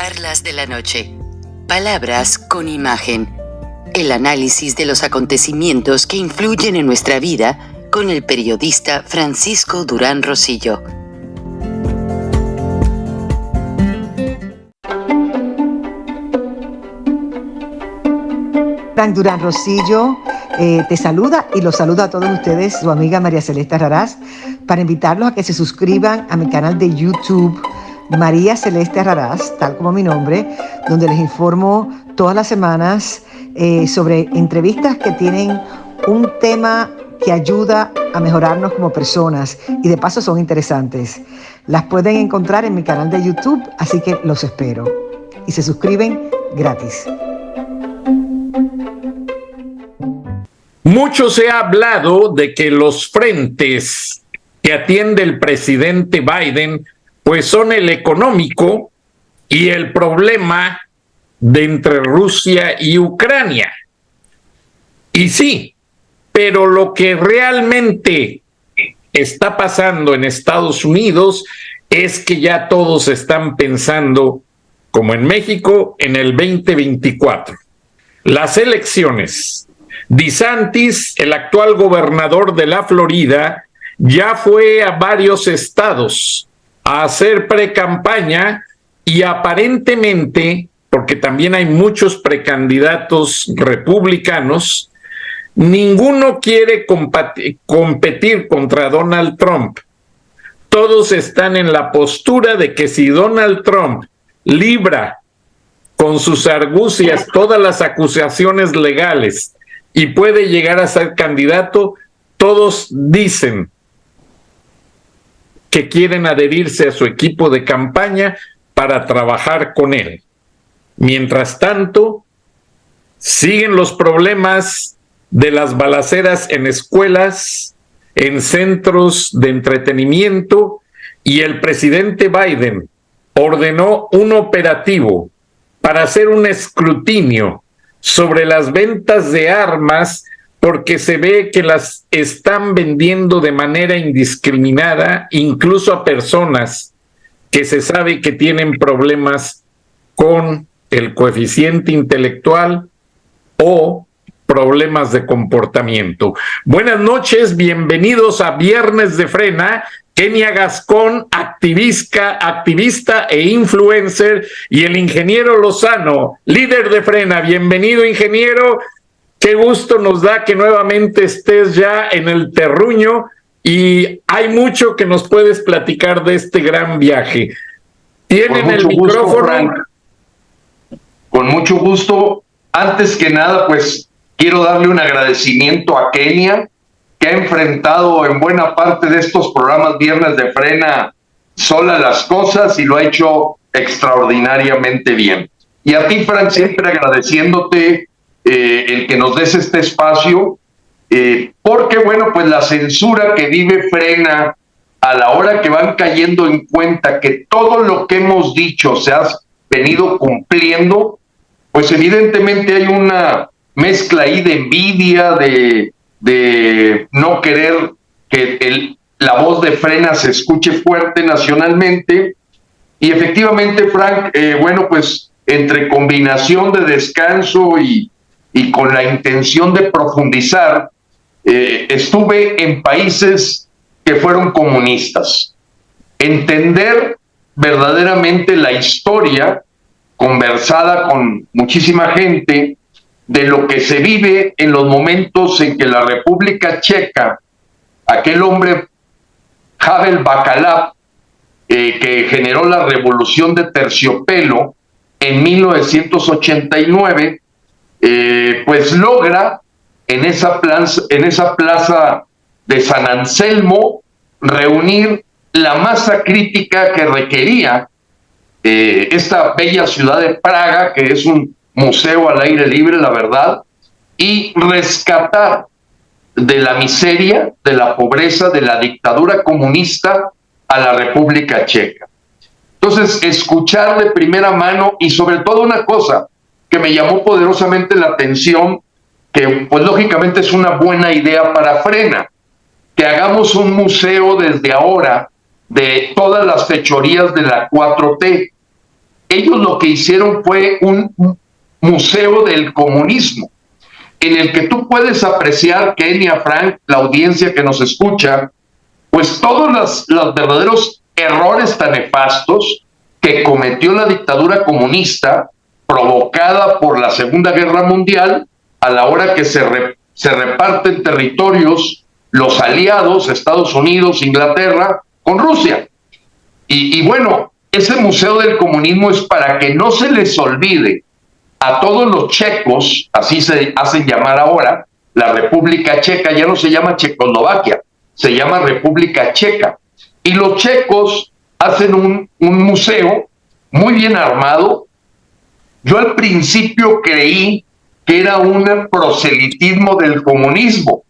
Charlas de la noche. Palabras con imagen. El análisis de los acontecimientos que influyen en nuestra vida con el periodista Francisco Durán Rosillo. Frank Durán Rosillo te saluda y los saluda a todos ustedes, su amiga María Celeste Raraz, para invitarlos a que se suscriban a mi canal de YouTube, María Celeste Raraz, tal como mi nombre, donde les informo todas las semanas sobre entrevistas que tienen un tema que ayuda a mejorarnos como personas y de paso son interesantes. Las pueden encontrar en mi canal de YouTube, así que los espero. Y se suscriben gratis. Mucho se ha hablado de que los frentes que atiende el presidente Biden pues son el económico y el problema de entre Rusia y Ucrania. Y sí, pero lo que realmente está pasando en Estados Unidos es que ya todos están pensando, como en México, en el 2024. Las elecciones. DeSantis, el actual gobernador de la Florida, ya fue a varios estados a hacer precampaña y aparentemente, porque también hay muchos precandidatos republicanos, ninguno quiere competir contra Donald Trump. Todos están en la postura de que si Donald Trump libra con sus argucias todas las acusaciones legales y puede llegar a ser candidato, todos dicen que quieren adherirse a su equipo de campaña para trabajar con él. Mientras tanto, siguen los problemas de las balaceras en escuelas, en centros de entretenimiento, y el presidente Biden ordenó un operativo para hacer un escrutinio sobre las ventas de armas, porque se ve que las están vendiendo de manera indiscriminada, incluso a personas que se sabe que tienen problemas con el coeficiente intelectual o problemas de comportamiento. Buenas noches, bienvenidos a Viernes de Frena. Kenia Gascón, activista e influencer, y el ingeniero Lozano, líder de Frena. Bienvenido, ingeniero. Qué gusto nos da que nuevamente estés ya en el terruño y hay mucho que nos puedes platicar de este gran viaje. Tienen el micrófono. Con mucho gusto. Antes que nada, pues quiero darle un agradecimiento a Kenia, que ha enfrentado en buena parte de estos programas Viernes de Frena sola las cosas y lo ha hecho extraordinariamente bien. Y a ti, Frank, siempre agradeciéndote el que nos des este espacio, porque, bueno, pues la censura que vive Frena a la hora que van cayendo en cuenta que todo lo que hemos dicho se ha venido cumpliendo, pues evidentemente hay una mezcla ahí de envidia, de no querer que la voz de Frena se escuche fuerte nacionalmente. Y efectivamente, Frank, bueno, pues entre combinación de descanso y con la intención de profundizar, estuve en países que fueron comunistas. Entender verdaderamente la historia, conversada con muchísima gente, de lo que se vive en los momentos en que la República Checa, aquel hombre Havel Bacalab, que generó la revolución de Terciopelo en 1989, pues logra en esa plaza de San Anselmo reunir la masa crítica que requería esta bella ciudad de Praga, que es un museo al aire libre, la verdad, y rescatar de la miseria, de la pobreza, de la dictadura comunista a la República Checa. Entonces, escuchar de primera mano, y sobre todo una cosa que me llamó poderosamente la atención, que pues lógicamente es una buena idea para Frena, que hagamos un museo desde ahora de todas las fechorías de la 4T. ellos lo que hicieron fue un museo del comunismo, en el que tú puedes apreciar, Kenia, Frank, la audiencia que nos escucha, pues todos los verdaderos errores tan nefastos que cometió la dictadura comunista provocada por la Segunda Guerra Mundial, a la hora que se reparten territorios los aliados, Estados Unidos, Inglaterra, con Rusia. Y bueno, ese Museo del Comunismo es para que no se les olvide a todos los checos, así se hacen llamar ahora, la República Checa ya no se llama Checoslovaquia, se llama República Checa. Y los checos hacen un museo muy bien armado. Yo al principio creí que era un proselitismo del comunismo,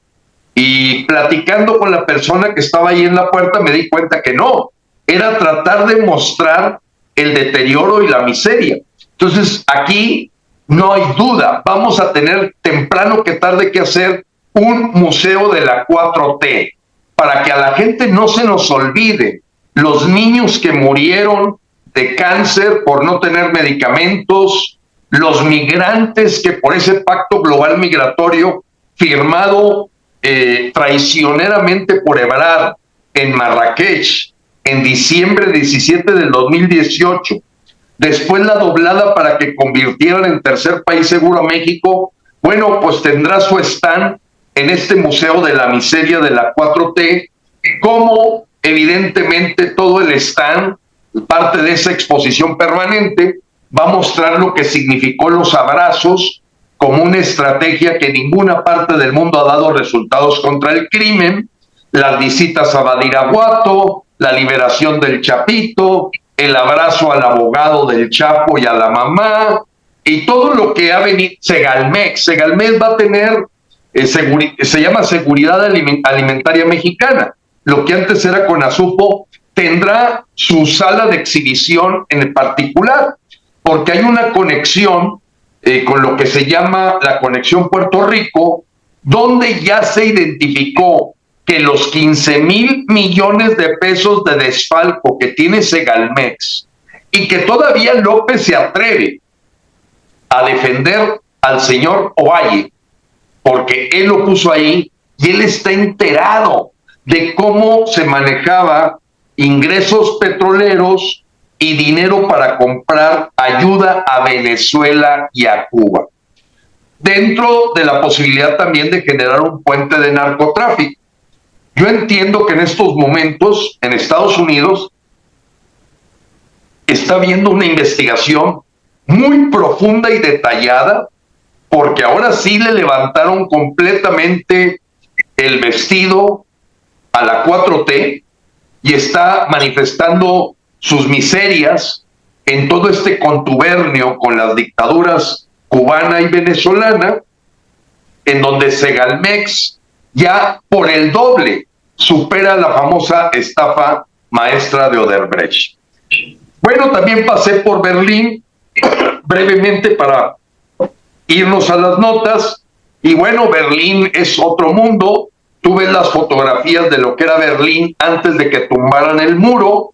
y platicando con la persona que estaba ahí en la puerta me di cuenta que no, era tratar de mostrar el deterioro y la miseria. Entonces aquí no hay duda, vamos a tener temprano que tarde que hacer un museo de la 4T, para que a la gente no se nos olvide los niños que murieron de cáncer por no tener medicamentos, los migrantes que por ese pacto global migratorio firmado traicioneramente por Ebrard en Marrakech en diciembre 17 del 2018, después la doblada para que convirtieran en tercer país seguro a México, bueno, pues tendrá su stand en este Museo de la Miseria de la 4T, como evidentemente todo el stand, parte de esa exposición permanente, va a mostrar lo que significó los abrazos como una estrategia que en ninguna parte del mundo ha dado resultados contra el crimen, las visitas a Badiraguato, la liberación del Chapito, el abrazo al abogado del Chapo y a la mamá, y todo lo que ha venido. Segalmex va a tener, se llama Seguridad Alimentaria Mexicana, lo que antes era Conasupo, tendrá su sala de exhibición en particular, porque hay una conexión con lo que se llama la conexión Puerto Rico, donde ya se identificó que los 15,000 millones de pesos de desfalco que tiene Segalmex, y que todavía López se atreve a defender al señor Ovalle, porque él lo puso ahí y él está enterado de cómo se manejaba ingresos petroleros y dinero para comprar ayuda a Venezuela y a Cuba, dentro de la posibilidad también de generar un puente de narcotráfico. Yo entiendo que en estos momentos en Estados Unidos está habiendo una investigación muy profunda y detallada, porque ahora sí le levantaron completamente el vestido a la 4T y está manifestando sus miserias en todo este contubernio con las dictaduras cubana y venezolana, en donde Segalmex ya por el doble supera la famosa estafa maestra de Odebrecht. Bueno, también pasé por Berlín brevemente para irnos a las notas, y bueno, Berlín es otro mundo. Tú ves las fotografías de lo que era Berlín antes de que tumbaran el muro.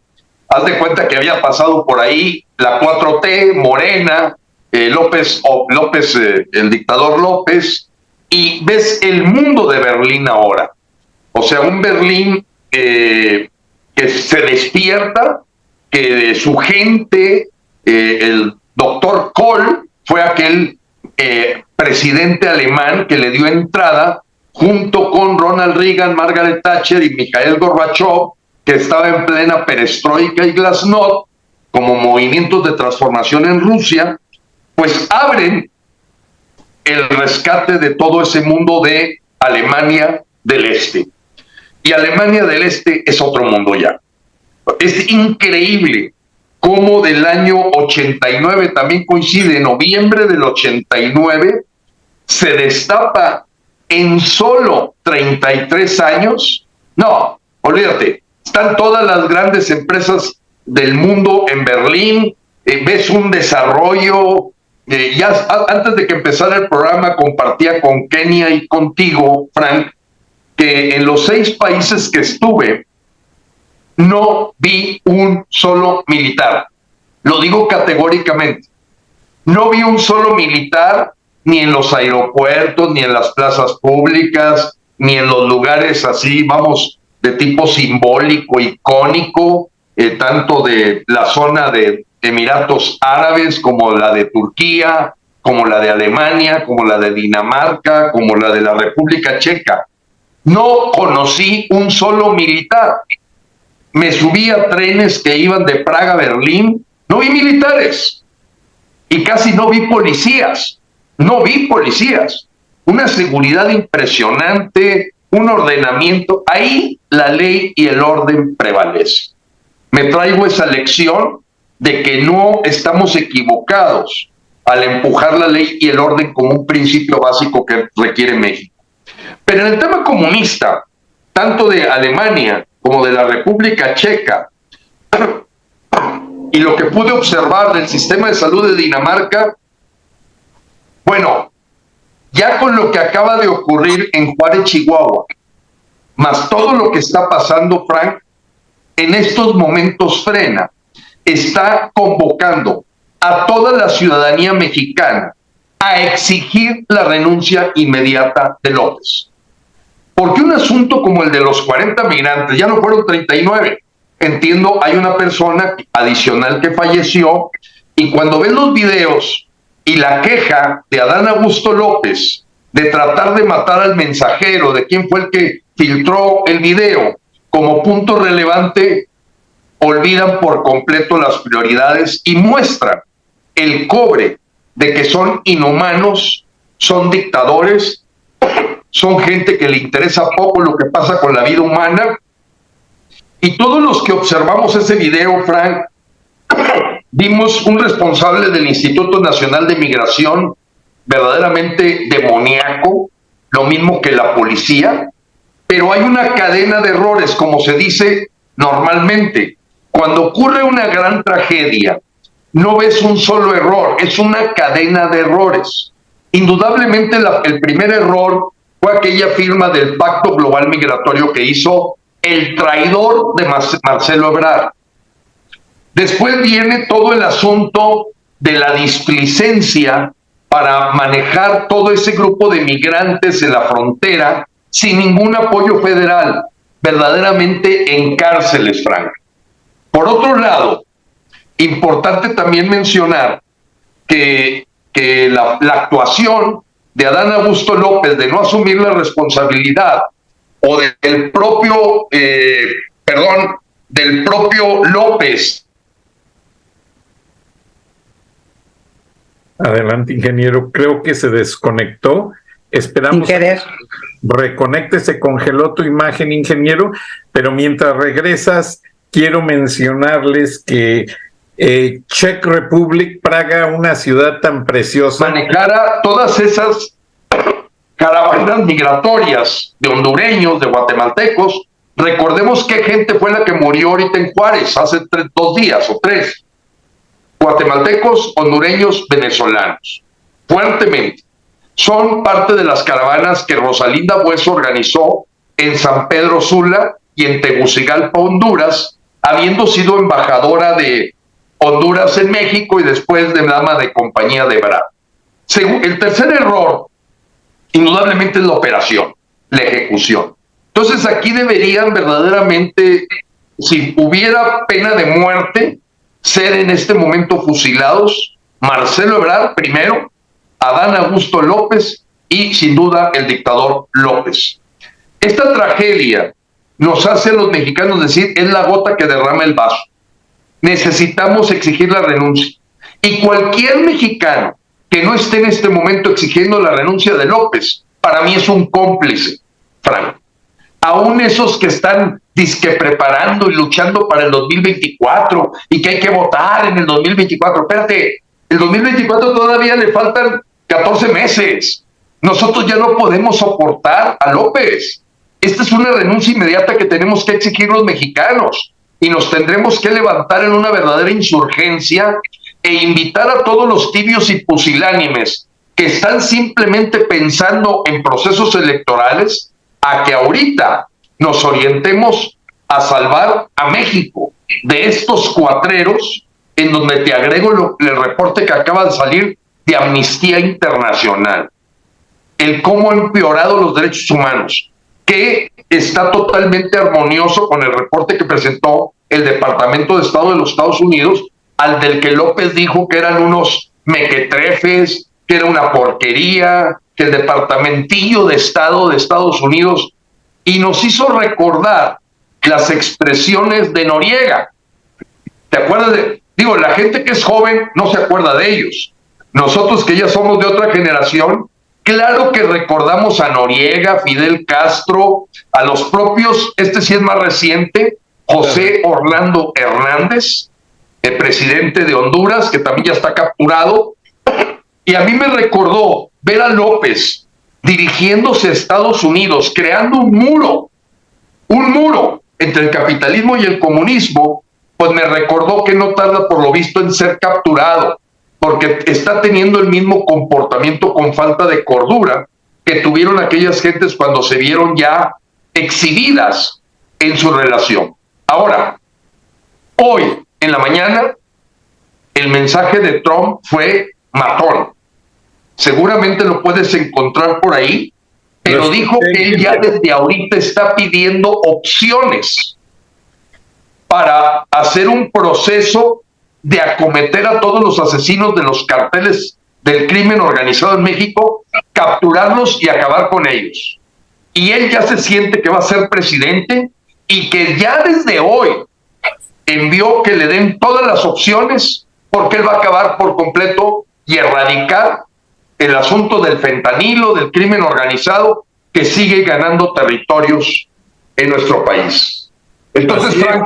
Haz de cuenta que había pasado por ahí la 4T, Morena, López, el dictador López, y ves el mundo de Berlín ahora. O sea, un Berlín que se despierta, que su gente, el doctor Kohl fue aquel presidente alemán que le dio entrada junto con Ronald Reagan, Margaret Thatcher y Mikhail Gorbachev, que estaba en plena perestroika y glasnost, como movimientos de transformación en Rusia, pues abren el rescate de todo ese mundo de Alemania del Este. Y Alemania del Este es otro mundo ya. Es increíble cómo del año 89, también coincide, noviembre del 89, se destapa en solo 33 años. No, olvídate, están todas las grandes empresas del mundo en Berlín, ves un desarrollo. Ya antes de que empezara el programa compartía con Kenia y contigo, Frank, que en los 6 países que estuve no vi un solo militar. Lo digo categóricamente. No vi un solo militar ni en los aeropuertos, ni en las plazas públicas, ni en los lugares así, vamos, de tipo simbólico, icónico, tanto de la zona de Emiratos Árabes como la de Turquía, como la de Alemania, como la de Dinamarca, como la de la República Checa. No conocí un solo militar. Me subí a trenes que iban de Praga a Berlín, no vi militares y casi no vi policías. No vi policías. Una seguridad impresionante, un ordenamiento. Ahí la ley y el orden prevalecen. Me traigo esa lección de que no estamos equivocados al empujar la ley y el orden como un principio básico que requiere México. Pero en el tema comunista, tanto de Alemania como de la República Checa, y lo que pude observar del sistema de salud de Dinamarca, bueno, ya con lo que acaba de ocurrir en Juárez, Chihuahua, más todo lo que está pasando, Frank, en estos momentos frena, está convocando a toda la ciudadanía mexicana a exigir la renuncia inmediata de López. Porque un asunto como el de los 40 migrantes, ya no fueron 39, entiendo, hay una persona adicional que falleció, y cuando ven los videos y la queja de Adán Augusto López de tratar de matar al mensajero, de quién fue el que filtró el video, como punto relevante, olvidan por completo las prioridades y muestran el cobre de que son inhumanos, son dictadores, son gente que le interesa poco lo que pasa con la vida humana. Y todos los que observamos ese video, Frank, vimos un responsable del Instituto Nacional de Migración verdaderamente demoníaco, lo mismo que la policía, pero hay una cadena de errores, como se dice normalmente. Cuando ocurre una gran tragedia, no ves un solo error, es una cadena de errores. Indudablemente el primer error fue aquella firma del Pacto Global Migratorio que hizo el traidor de Marcelo Ebrard. Después viene todo el asunto de la displicencia para manejar todo ese grupo de migrantes en la frontera sin ningún apoyo federal, verdaderamente en cárceles, Frank. Por otro lado, importante también mencionar que la actuación de Adán Augusto López de no asumir la responsabilidad o del propio López. Adelante, ingeniero. Creo que se desconectó. Esperamos. Sin querer. Reconecte, se congeló tu imagen, ingeniero, pero mientras regresas, quiero mencionarles que Czech Republic, Praga, una ciudad tan preciosa, manejara todas esas caravanas migratorias de hondureños, de guatemaltecos. Recordemos qué gente fue la que murió ahorita en Juárez hace 2 días o 3. Guatemaltecos, hondureños, venezolanos. Fuertemente. Son parte de las caravanas que Rosalinda Bueso organizó en San Pedro Sula y en Tegucigalpa, Honduras, habiendo sido embajadora de Honduras en México y después de dama de compañía de Ebrard. El tercer error, indudablemente, es la operación, la ejecución. Entonces aquí deberían verdaderamente, si hubiera pena de muerte, ser en este momento fusilados Marcelo Ebrard primero, Adán Augusto López y sin duda el dictador López. Esta tragedia nos hace a los mexicanos decir, es la gota que derrama el vaso. Necesitamos exigir la renuncia. Y cualquier mexicano que no esté en este momento exigiendo la renuncia de López, para mí es un cómplice, Frank. Aún esos que están disque preparando y luchando para el 2024 y que hay que votar en el 2024. Espérate, el 2024 todavía le faltan 14 meses. Nosotros ya no podemos soportar a López. Esta es una renuncia inmediata que tenemos que exigir los mexicanos y nos tendremos que levantar en una verdadera insurgencia e invitar a todos los tibios y pusilánimes que están simplemente pensando en procesos electorales a que ahorita nos orientemos a salvar a México de estos cuatreros en donde te agrego el reporte que acaba de salir de Amnistía Internacional, el cómo ha empeorado los derechos humanos, que está totalmente armonioso con el reporte que presentó el Departamento de Estado de los Estados Unidos, al del que López dijo que eran unos mequetrefes, que era una porquería, que el Departamentillo de Estado de Estados Unidos, y nos hizo recordar las expresiones de Noriega. ¿Te acuerdas de? Digo, la gente que es joven no se acuerda de ellos. Nosotros que ya somos de otra generación, claro que recordamos a Noriega, Fidel Castro, a los propios, este sí es más reciente, José Orlando Hernández, el presidente de Honduras, que también ya está capturado. Y a mí me recordó ver a López dirigiéndose a Estados Unidos, creando un muro entre el capitalismo y el comunismo, pues me recordó que no tarda por lo visto en ser capturado, porque está teniendo el mismo comportamiento con falta de cordura que tuvieron aquellas gentes cuando se vieron ya exhibidas en su relación. Ahora, hoy en la mañana, el mensaje de Trump fue matón. Seguramente lo puedes encontrar por ahí, pero dijo que él ya desde ahorita está pidiendo opciones para hacer un proceso de acometer a todos los asesinos de los carteles del crimen organizado en México, capturarlos y acabar con ellos. Y él ya se siente que va a ser presidente y que ya desde hoy envió que le den todas las opciones, porque él va a acabar por completo y erradicar el asunto del fentanilo, del crimen organizado, que sigue ganando territorios en nuestro país. Entonces, Frank,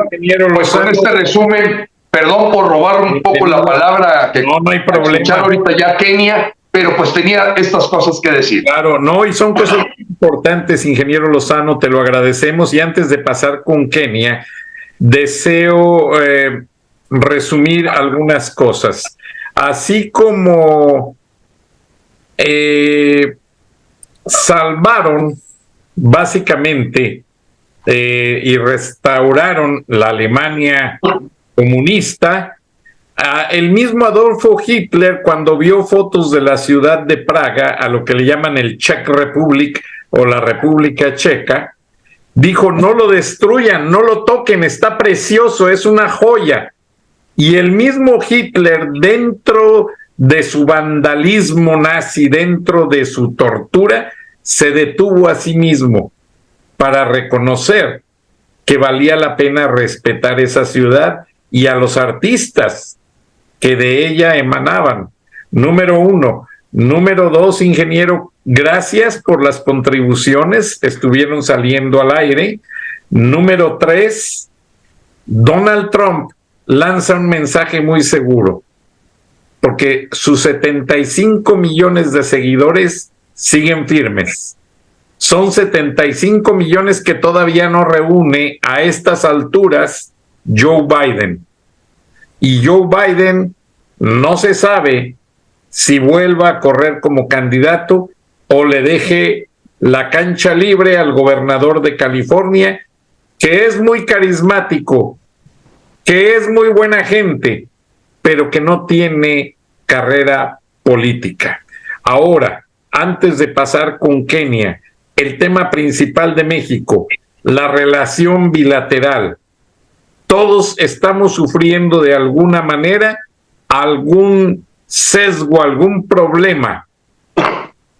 pues con este resumen, perdón por robar un poco la palabra que no hay problema. Escuchar ahorita ya Kenia, pero pues tenía estas cosas que decir. Claro, no, y son cosas importantes, ingeniero Lozano, te lo agradecemos. Y antes de pasar con Kenia, deseo resumir algunas cosas. Así como salvaron básicamente y restauraron la Alemania comunista, el mismo Adolfo Hitler, cuando vio fotos de la ciudad de Praga, a lo que le llaman el Czech Republic o la República Checa, dijo: no lo destruyan, no lo toquen, está precioso, es una joya. Y el mismo Hitler, dentro de su vandalismo nazi, dentro de su tortura, se detuvo a sí mismo para reconocer que valía la pena respetar esa ciudad y a los artistas que de ella emanaban. Número uno. Número dos, ingeniero, gracias por las contribuciones, estuvieron saliendo al aire. Número tres, Donald Trump lanza un mensaje muy seguro, porque sus 75 millones de seguidores siguen firmes. Son 75 millones que todavía no reúne a estas alturas Joe Biden. Y Joe Biden no se sabe si vuelva a correr como candidato o le deje la cancha libre al gobernador de California, que es muy carismático, que es muy buena gente, pero que no tiene carrera política. Ahora, antes de pasar con Kenia, el tema principal de México, la relación bilateral. Todos estamos sufriendo de alguna manera algún sesgo, algún problema,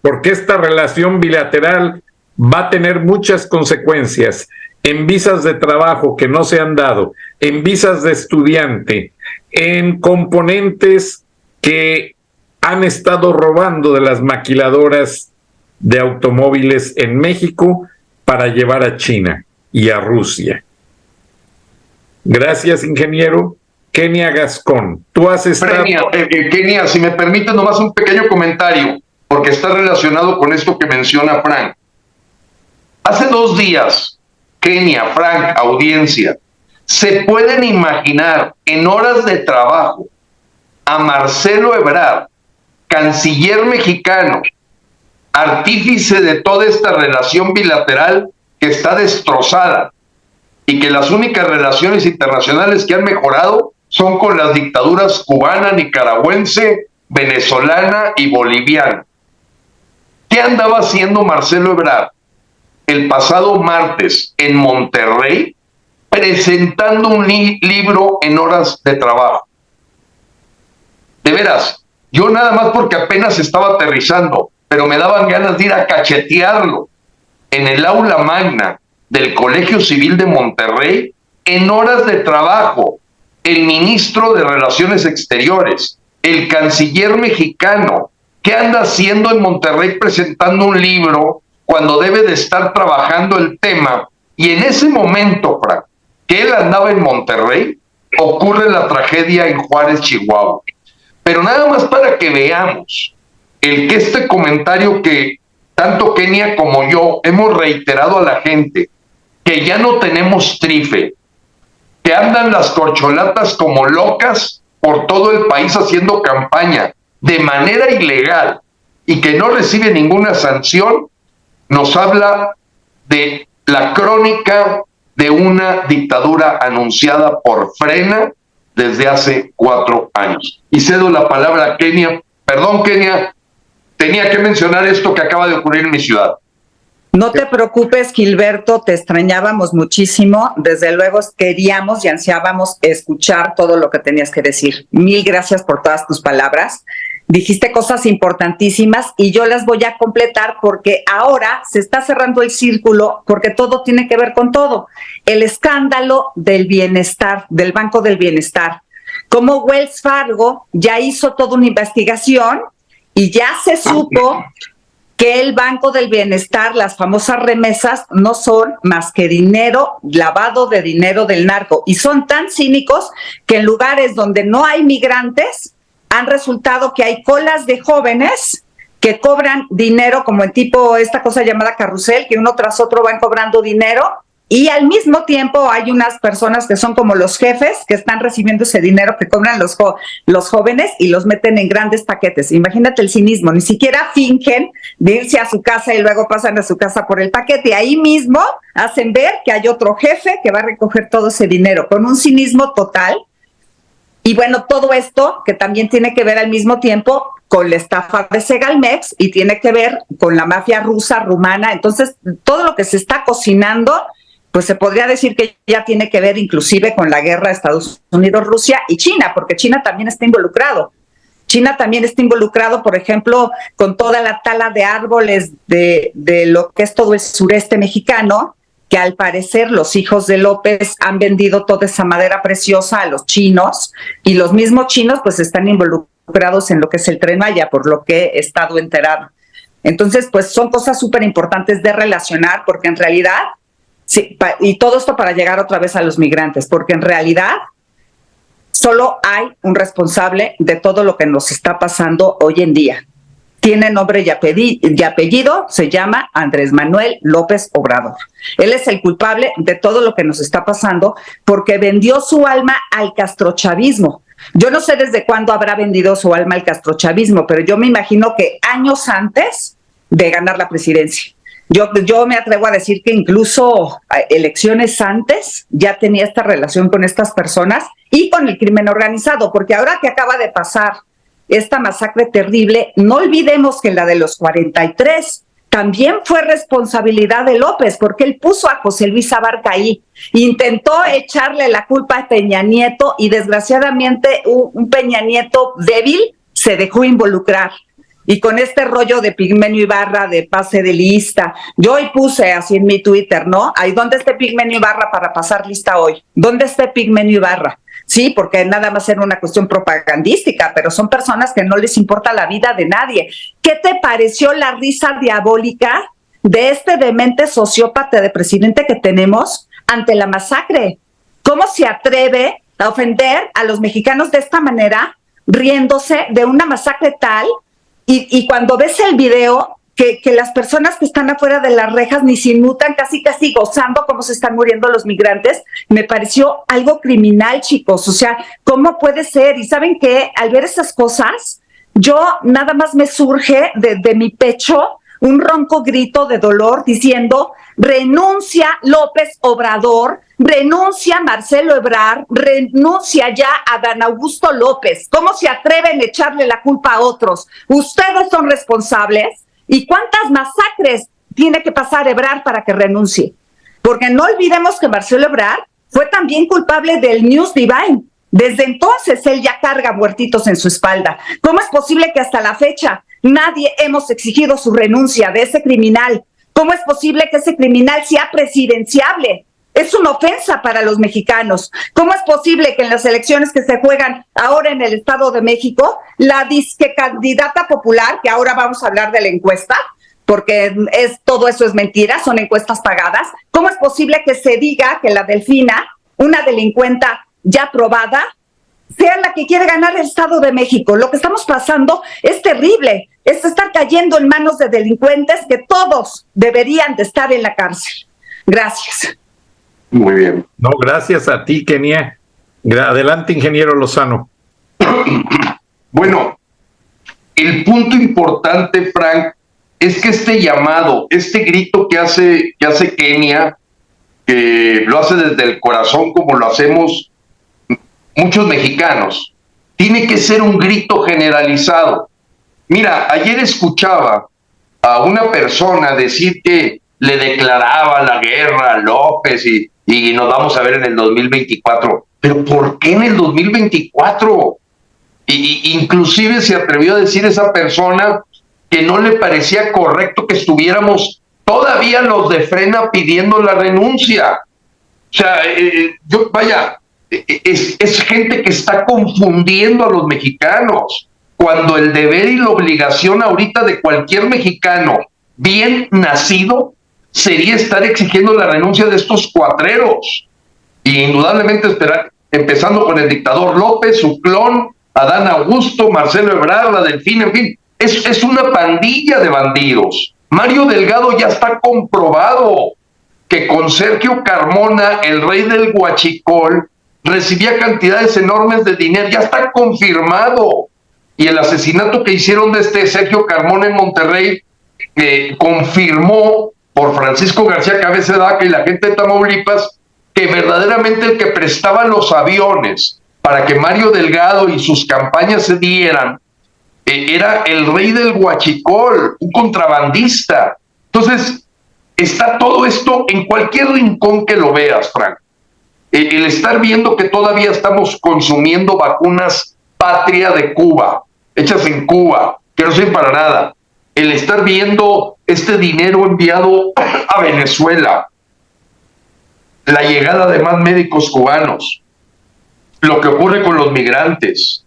porque esta relación bilateral va a tener muchas consecuencias en visas de trabajo que no se han dado, en visas de estudiante, en componentes que han estado robando de las maquiladoras de automóviles en México para llevar a China y a Rusia. Gracias, ingeniero. Kenia Gascón, tú has estado... Kenia, si me permite nomás un pequeño comentario, porque está relacionado con esto que menciona Frank. Hace 2 días, Kenia, Frank, audiencia, ¿se pueden imaginar en horas de trabajo a Marcelo Ebrard, canciller mexicano, artífice de toda esta relación bilateral que está destrozada y que las únicas relaciones internacionales que han mejorado son con las dictaduras cubana, nicaragüense, venezolana y boliviana. ¿Qué andaba haciendo Marcelo Ebrard el pasado martes en Monterrey presentando un libro en horas de trabajo? De veras, yo nada más porque apenas estaba aterrizando, pero me daban ganas de ir a cachetearlo en el aula magna del Colegio Civil de Monterrey en horas de trabajo. El ministro de Relaciones Exteriores, el canciller mexicano, ¿qué anda haciendo en Monterrey presentando un libro cuando debe de estar trabajando el tema? Y en ese momento, Frank, que él andaba en Monterrey, ocurre la tragedia en Juárez, Chihuahua. Pero nada más para que veamos el que este comentario que tanto Kenia como yo hemos reiterado a la gente, que ya no tenemos trife, que andan las corcholatas como locas por todo el país haciendo campaña de manera ilegal y que no recibe ninguna sanción, nos habla de la crónica de una dictadura anunciada por Frena desde hace 4 años. Y cedo la palabra a Kenia. Perdón, Kenia, tenía que mencionar esto que acaba de ocurrir en mi ciudad. No te preocupes, Gilberto, te extrañábamos muchísimo. Desde luego queríamos y ansiábamos escuchar todo lo que tenías que decir. Mil gracias por todas tus palabras. Dijiste cosas importantísimas y yo las voy a completar porque ahora se está cerrando el círculo porque todo tiene que ver con todo. El escándalo del bienestar, del Banco del Bienestar. Como Wells Fargo ya hizo toda una investigación y ya se supo que el Banco del Bienestar, las famosas remesas, no son más que dinero, lavado de dinero del narco. Y son tan cínicos que en lugares donde no hay migrantes, han resultado que hay colas de jóvenes que cobran dinero como en tipo esta cosa llamada carrusel, que uno tras otro van cobrando dinero, y al mismo tiempo hay unas personas que son como los jefes que están recibiendo ese dinero que cobran los jóvenes y los meten en grandes paquetes. Imagínate el cinismo, ni siquiera fingen de irse a su casa y luego pasan a su casa por el paquete, y ahí mismo hacen ver que hay otro jefe que va a recoger todo ese dinero, con un cinismo total. Y bueno, todo esto que también tiene que ver al mismo tiempo con la estafa de Segalmex y tiene que ver con la mafia rusa, rumana. Entonces, todo lo que se está cocinando, pues se podría decir que ya tiene que ver inclusive con la guerra de Estados Unidos, Rusia y China, porque China también está involucrado. China también está involucrado, por ejemplo, con toda la tala de árboles de lo que es todo el sureste mexicano, que al parecer los hijos de López han vendido toda esa madera preciosa a los chinos, y los mismos chinos pues están involucrados en lo que es el Tren Maya, por lo que he estado enterado. Entonces, pues son cosas súper importantes de relacionar, porque en realidad, sí, y todo esto para llegar otra vez a los migrantes, porque en realidad solo hay un responsable de todo lo que nos está pasando hoy en día. Tiene nombre y apellido, se llama Andrés Manuel López Obrador. Él es el culpable de todo lo que nos está pasando porque vendió su alma al castrochavismo. Yo no sé desde cuándo habrá vendido su alma al castrochavismo, pero yo me imagino que años antes de ganar la presidencia. Yo me atrevo a decir que incluso elecciones antes ya tenía esta relación con estas personas y con el crimen organizado, porque ahora que acaba de pasar esta masacre terrible, no olvidemos que la de los 43 también fue responsabilidad de López, porque él puso a José Luis Abarca ahí, intentó echarle la culpa a Peña Nieto y desgraciadamente un Peña Nieto débil se dejó involucrar. Y con este rollo de Pigmenio Ibarra, de pase de lista, yo hoy puse así en mi Twitter, ¿no? Ahí, ¿dónde está Pigmenio Ibarra para pasar lista hoy? ¿Dónde está Pigmenio Ibarra? Sí, porque nada más era una cuestión propagandística, pero son personas que no les importa la vida de nadie. ¿Qué te pareció la risa diabólica de este demente sociópata de presidente que tenemos ante la masacre? ¿Cómo se atreve a ofender a los mexicanos de esta manera, riéndose de una masacre tal? Y cuando ves el video, que las personas que están afuera de las rejas ni se inmutan, casi gozando cómo se están muriendo los migrantes, me pareció algo criminal, chicos. O sea, ¿cómo puede ser? Y ¿saben qué? Al ver esas cosas, yo nada más me surge de mi pecho un ronco grito de dolor diciendo, renuncia López Obrador, renuncia Marcelo Ebrard, renuncia ya Adán Augusto López. ¿Cómo se atreven a echarle la culpa a otros? Ustedes son responsables. ¿Y cuántas masacres tiene que pasar Ebrard para que renuncie? Porque no olvidemos que Marcelo Ebrard fue también culpable del News Divine. Desde entonces él ya carga muertitos en su espalda. ¿Cómo es posible que hasta la fecha nadie hemos exigido su renuncia de ese criminal? ¿Cómo es posible que ese criminal sea presidenciable? Es una ofensa para los mexicanos. ¿Cómo es posible que en las elecciones que se juegan ahora en el Estado de México, la disque candidata popular, que ahora vamos a hablar de la encuesta, porque todo eso es mentira, son encuestas pagadas, ¿cómo es posible que se diga que la Delfina, una delincuenta ya probada, sea la que quiere ganar el Estado de México? Lo que estamos pasando es terrible, es estar cayendo en manos de delincuentes que todos deberían de estar en la cárcel. Gracias. Muy bien. No, gracias a ti, Kenia. Adelante, ingeniero Lozano. Bueno, el punto importante, Frank, es que este llamado, este grito que hace Kenia, que lo hace desde el corazón como lo hacemos muchos mexicanos, tiene que ser un grito generalizado. Mira, ayer escuchaba a una persona decir que le declaraba la guerra a López y nos vamos a ver en el 2024. ¿Pero por qué en el 2024? Inclusive se atrevió a decir esa persona que no le parecía correcto que estuviéramos todavía los de Frena pidiendo la renuncia. O sea, es gente que está confundiendo a los mexicanos, cuando el deber y la obligación ahorita de cualquier mexicano bien nacido sería estar exigiendo la renuncia de estos cuatreros. Y indudablemente empezando con el dictador López, su clon, Adán Augusto, Marcelo Ebrard, la Delfina, en fin, es una pandilla de bandidos. Mario Delgado ya está comprobado que con Sergio Carmona, el rey del huachicol, recibía cantidades enormes de dinero, ya está confirmado. Y el asesinato que hicieron de Sergio Carmona en Monterrey confirmó por Francisco García Cabeza de Vaca y la gente de Tamaulipas que verdaderamente el que prestaba los aviones para que Mario Delgado y sus campañas se dieran era el rey del huachicol, un contrabandista. Entonces, está todo esto en cualquier rincón que lo veas, Frank. El estar viendo que todavía estamos consumiendo vacunas patria de Cuba, hechas en Cuba, que no sirven para nada. El estar viendo este dinero enviado a Venezuela, la llegada de más médicos cubanos, lo que ocurre con los migrantes,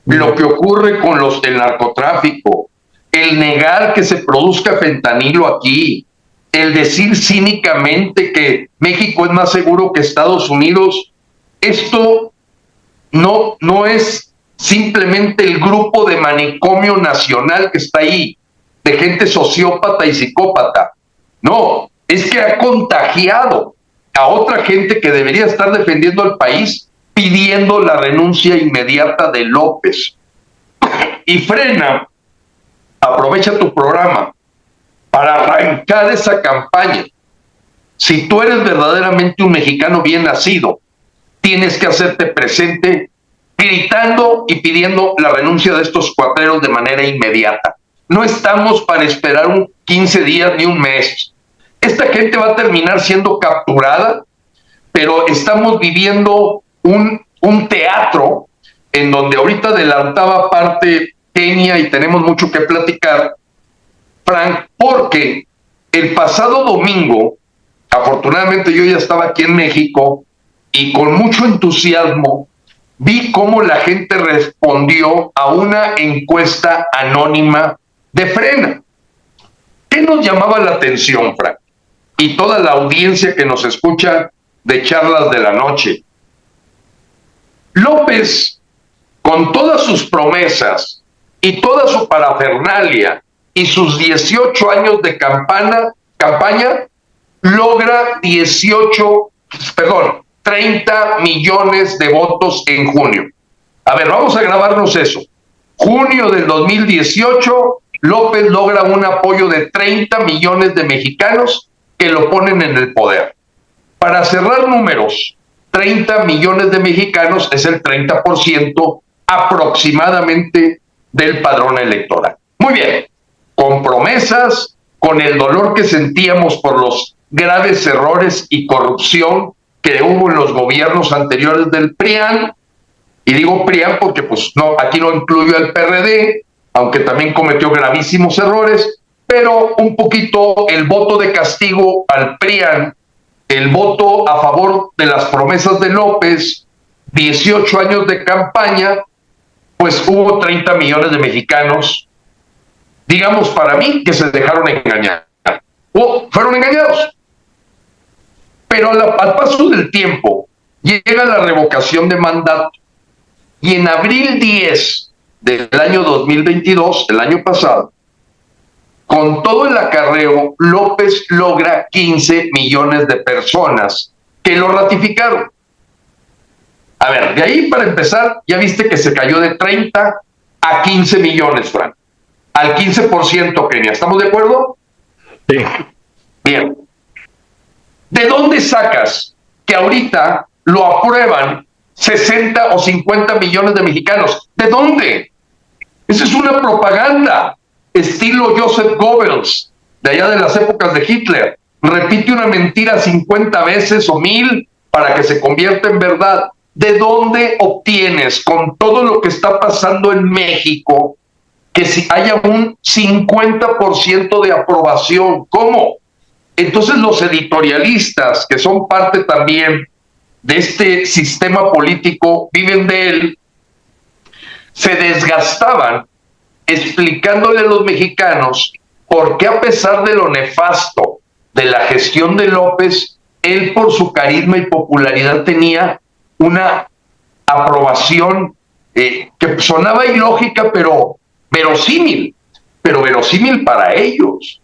lo que ocurre con el narcotráfico, el negar que se produzca fentanilo aquí, el decir cínicamente que México es más seguro que Estados Unidos. Esto no es simplemente el grupo de manicomio nacional que está ahí, de gente sociópata y psicópata. No, es que ha contagiado a otra gente que debería estar defendiendo al país, pidiendo la renuncia inmediata de López. Y Frena, aprovecha tu programa para arrancar esa campaña. Si tú eres verdaderamente un mexicano bien nacido, tienes que hacerte presente gritando y pidiendo la renuncia de estos cuatreros de manera inmediata. No estamos para esperar 15 días ni un mes. Esta gente va a terminar siendo capturada, pero estamos viviendo un teatro en donde ahorita adelantaba parte Kenia y tenemos mucho que platicar, Frank, porque el pasado domingo, afortunadamente yo ya estaba aquí en México y con mucho entusiasmo vi cómo la gente respondió a una encuesta anónima de Frena. ¿Qué nos llamaba la atención, Frank? Y toda la audiencia que nos escucha de Charlas de la Noche. López, con todas sus promesas y toda su parafernalia y sus 18 años de campaña, logra 30 millones de votos en junio. A ver, vamos a grabarnos eso. Junio del 2018, López logra un apoyo de 30 millones de mexicanos que lo ponen en el poder. Para cerrar números, 30 millones de mexicanos es el 30% aproximadamente del padrón electoral. Muy bien, con promesas, con el dolor que sentíamos por los graves errores y corrupción que hubo en los gobiernos anteriores del PRIAN, y digo PRIAN porque pues no, aquí no incluyo al PRD, aunque también cometió gravísimos errores, pero un poquito el voto de castigo al PRIAN, el voto a favor de las promesas de López, 18 años de campaña, pues hubo 30 millones de mexicanos, digamos para mí, que se dejaron engañar. Fueron engañados. Pero al paso del tiempo, llega la revocación de mandato. Y en abril 10 del año 2022, el año pasado, con todo el acarreo, López logra 15 millones de personas que lo ratificaron. A ver, de ahí para empezar, ya viste que se cayó de 30 a 15 millones, Fran. Al 15%, Kenia. ¿Estamos de acuerdo? Sí. Bien. ¿De dónde sacas que ahorita lo aprueban 60 o 50 millones de mexicanos? ¿De dónde? Esa es una propaganda, estilo Joseph Goebbels, de allá de las épocas de Hitler. Repite una mentira 50 veces o 1000 para que se convierta en verdad. ¿De dónde obtienes, con todo lo que está pasando en México, que si haya un 50% de aprobación? ¿Cómo? Entonces los editorialistas, que son parte también de este sistema político, viven de él, se desgastaban explicándole a los mexicanos por qué, a pesar de lo nefasto de la gestión de López, él por su carisma y popularidad tenía una aprobación que sonaba ilógica, pero verosímil para ellos.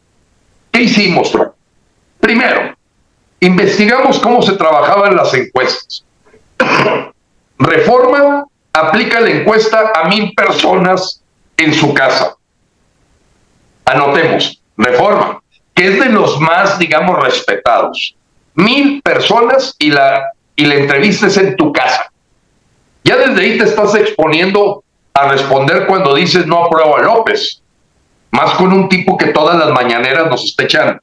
¿Qué hicimos, Frank? Primero, investigamos cómo se trabajaban las encuestas. Reforma aplica la encuesta a 1000 personas en su casa. Anotemos, Reforma, que es de los más, digamos, respetados. 1000 personas y la entrevista es en tu casa. Ya desde ahí te estás exponiendo a responder cuando dices no apruebo a López, más con un tipo que todas las mañaneras nos está echando.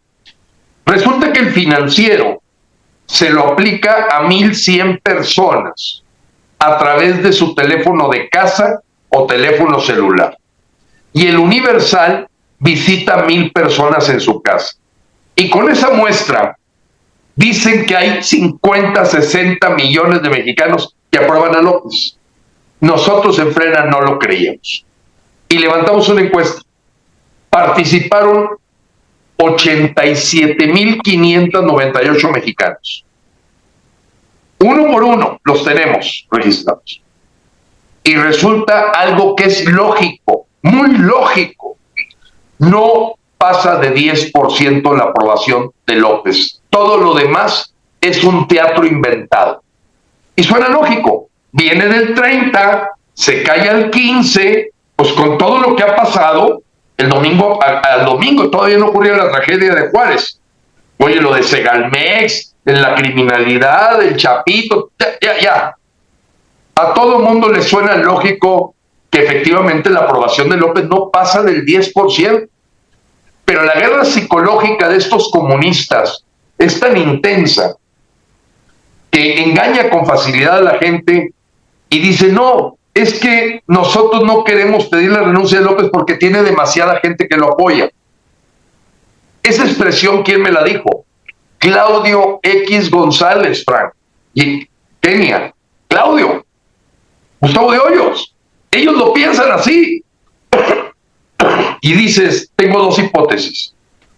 Resulta que el Financiero se lo aplica a 1100 personas a través de su teléfono de casa o teléfono celular. Y el Universal visita a 1000 personas en su casa. Y con esa muestra dicen que hay 50, 60 millones de mexicanos que aprueban a López. Nosotros en Frena no lo creíamos. Y levantamos una encuesta. Participaron 87,598 mexicanos. Uno por uno los tenemos registrados. Y resulta algo que es lógico, muy lógico. No pasa de 10% la aprobación de López. Todo lo demás es un teatro inventado. Y suena lógico. Viene del 30, se cae al 15, pues con todo lo que ha pasado, el domingo, al domingo todavía no ocurrió la tragedia de Juárez. Oye, lo de Segalmex, la criminalidad, el Chapito, ya. A todo mundo le suena lógico que efectivamente la aprobación de López no pasa del 10%. Pero la guerra psicológica de estos comunistas es tan intensa que engaña con facilidad a la gente y dice, no, es que nosotros no queremos pedir la renuncia de López porque tiene demasiada gente que lo apoya. Esa expresión, ¿quién me la dijo? Claudio X González, Frank, y Kenia, Claudio, Gustavo de Hoyos, ellos lo piensan así. Y dices, tengo dos hipótesis: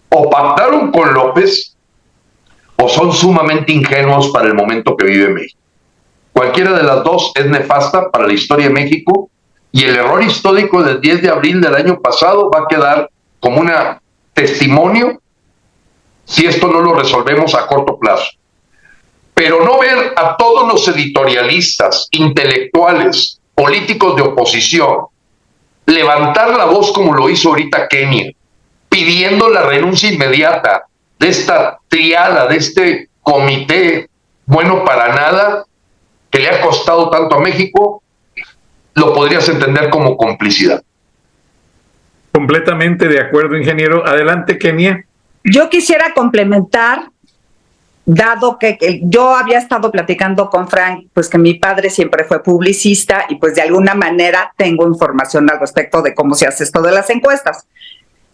o pactaron con López o son sumamente ingenuos para el momento que vive México. Cualquiera de las dos es nefasta para la historia de México, y el error histórico del 10 de abril del año pasado va a quedar como un testimonio si esto no lo resolvemos a corto plazo. Pero no ver a todos los editorialistas, intelectuales, políticos de oposición, levantar la voz como lo hizo ahorita Kenia, pidiendo la renuncia inmediata de esta triada, de este comité bueno para nada, que le ha costado tanto a México, lo podrías entender como complicidad. Completamente de acuerdo, ingeniero. Adelante, Kenia. Yo quisiera complementar, dado que yo había estado platicando con Frank, pues que mi padre siempre fue publicista y pues de alguna manera tengo información al respecto de cómo se hace esto de las encuestas.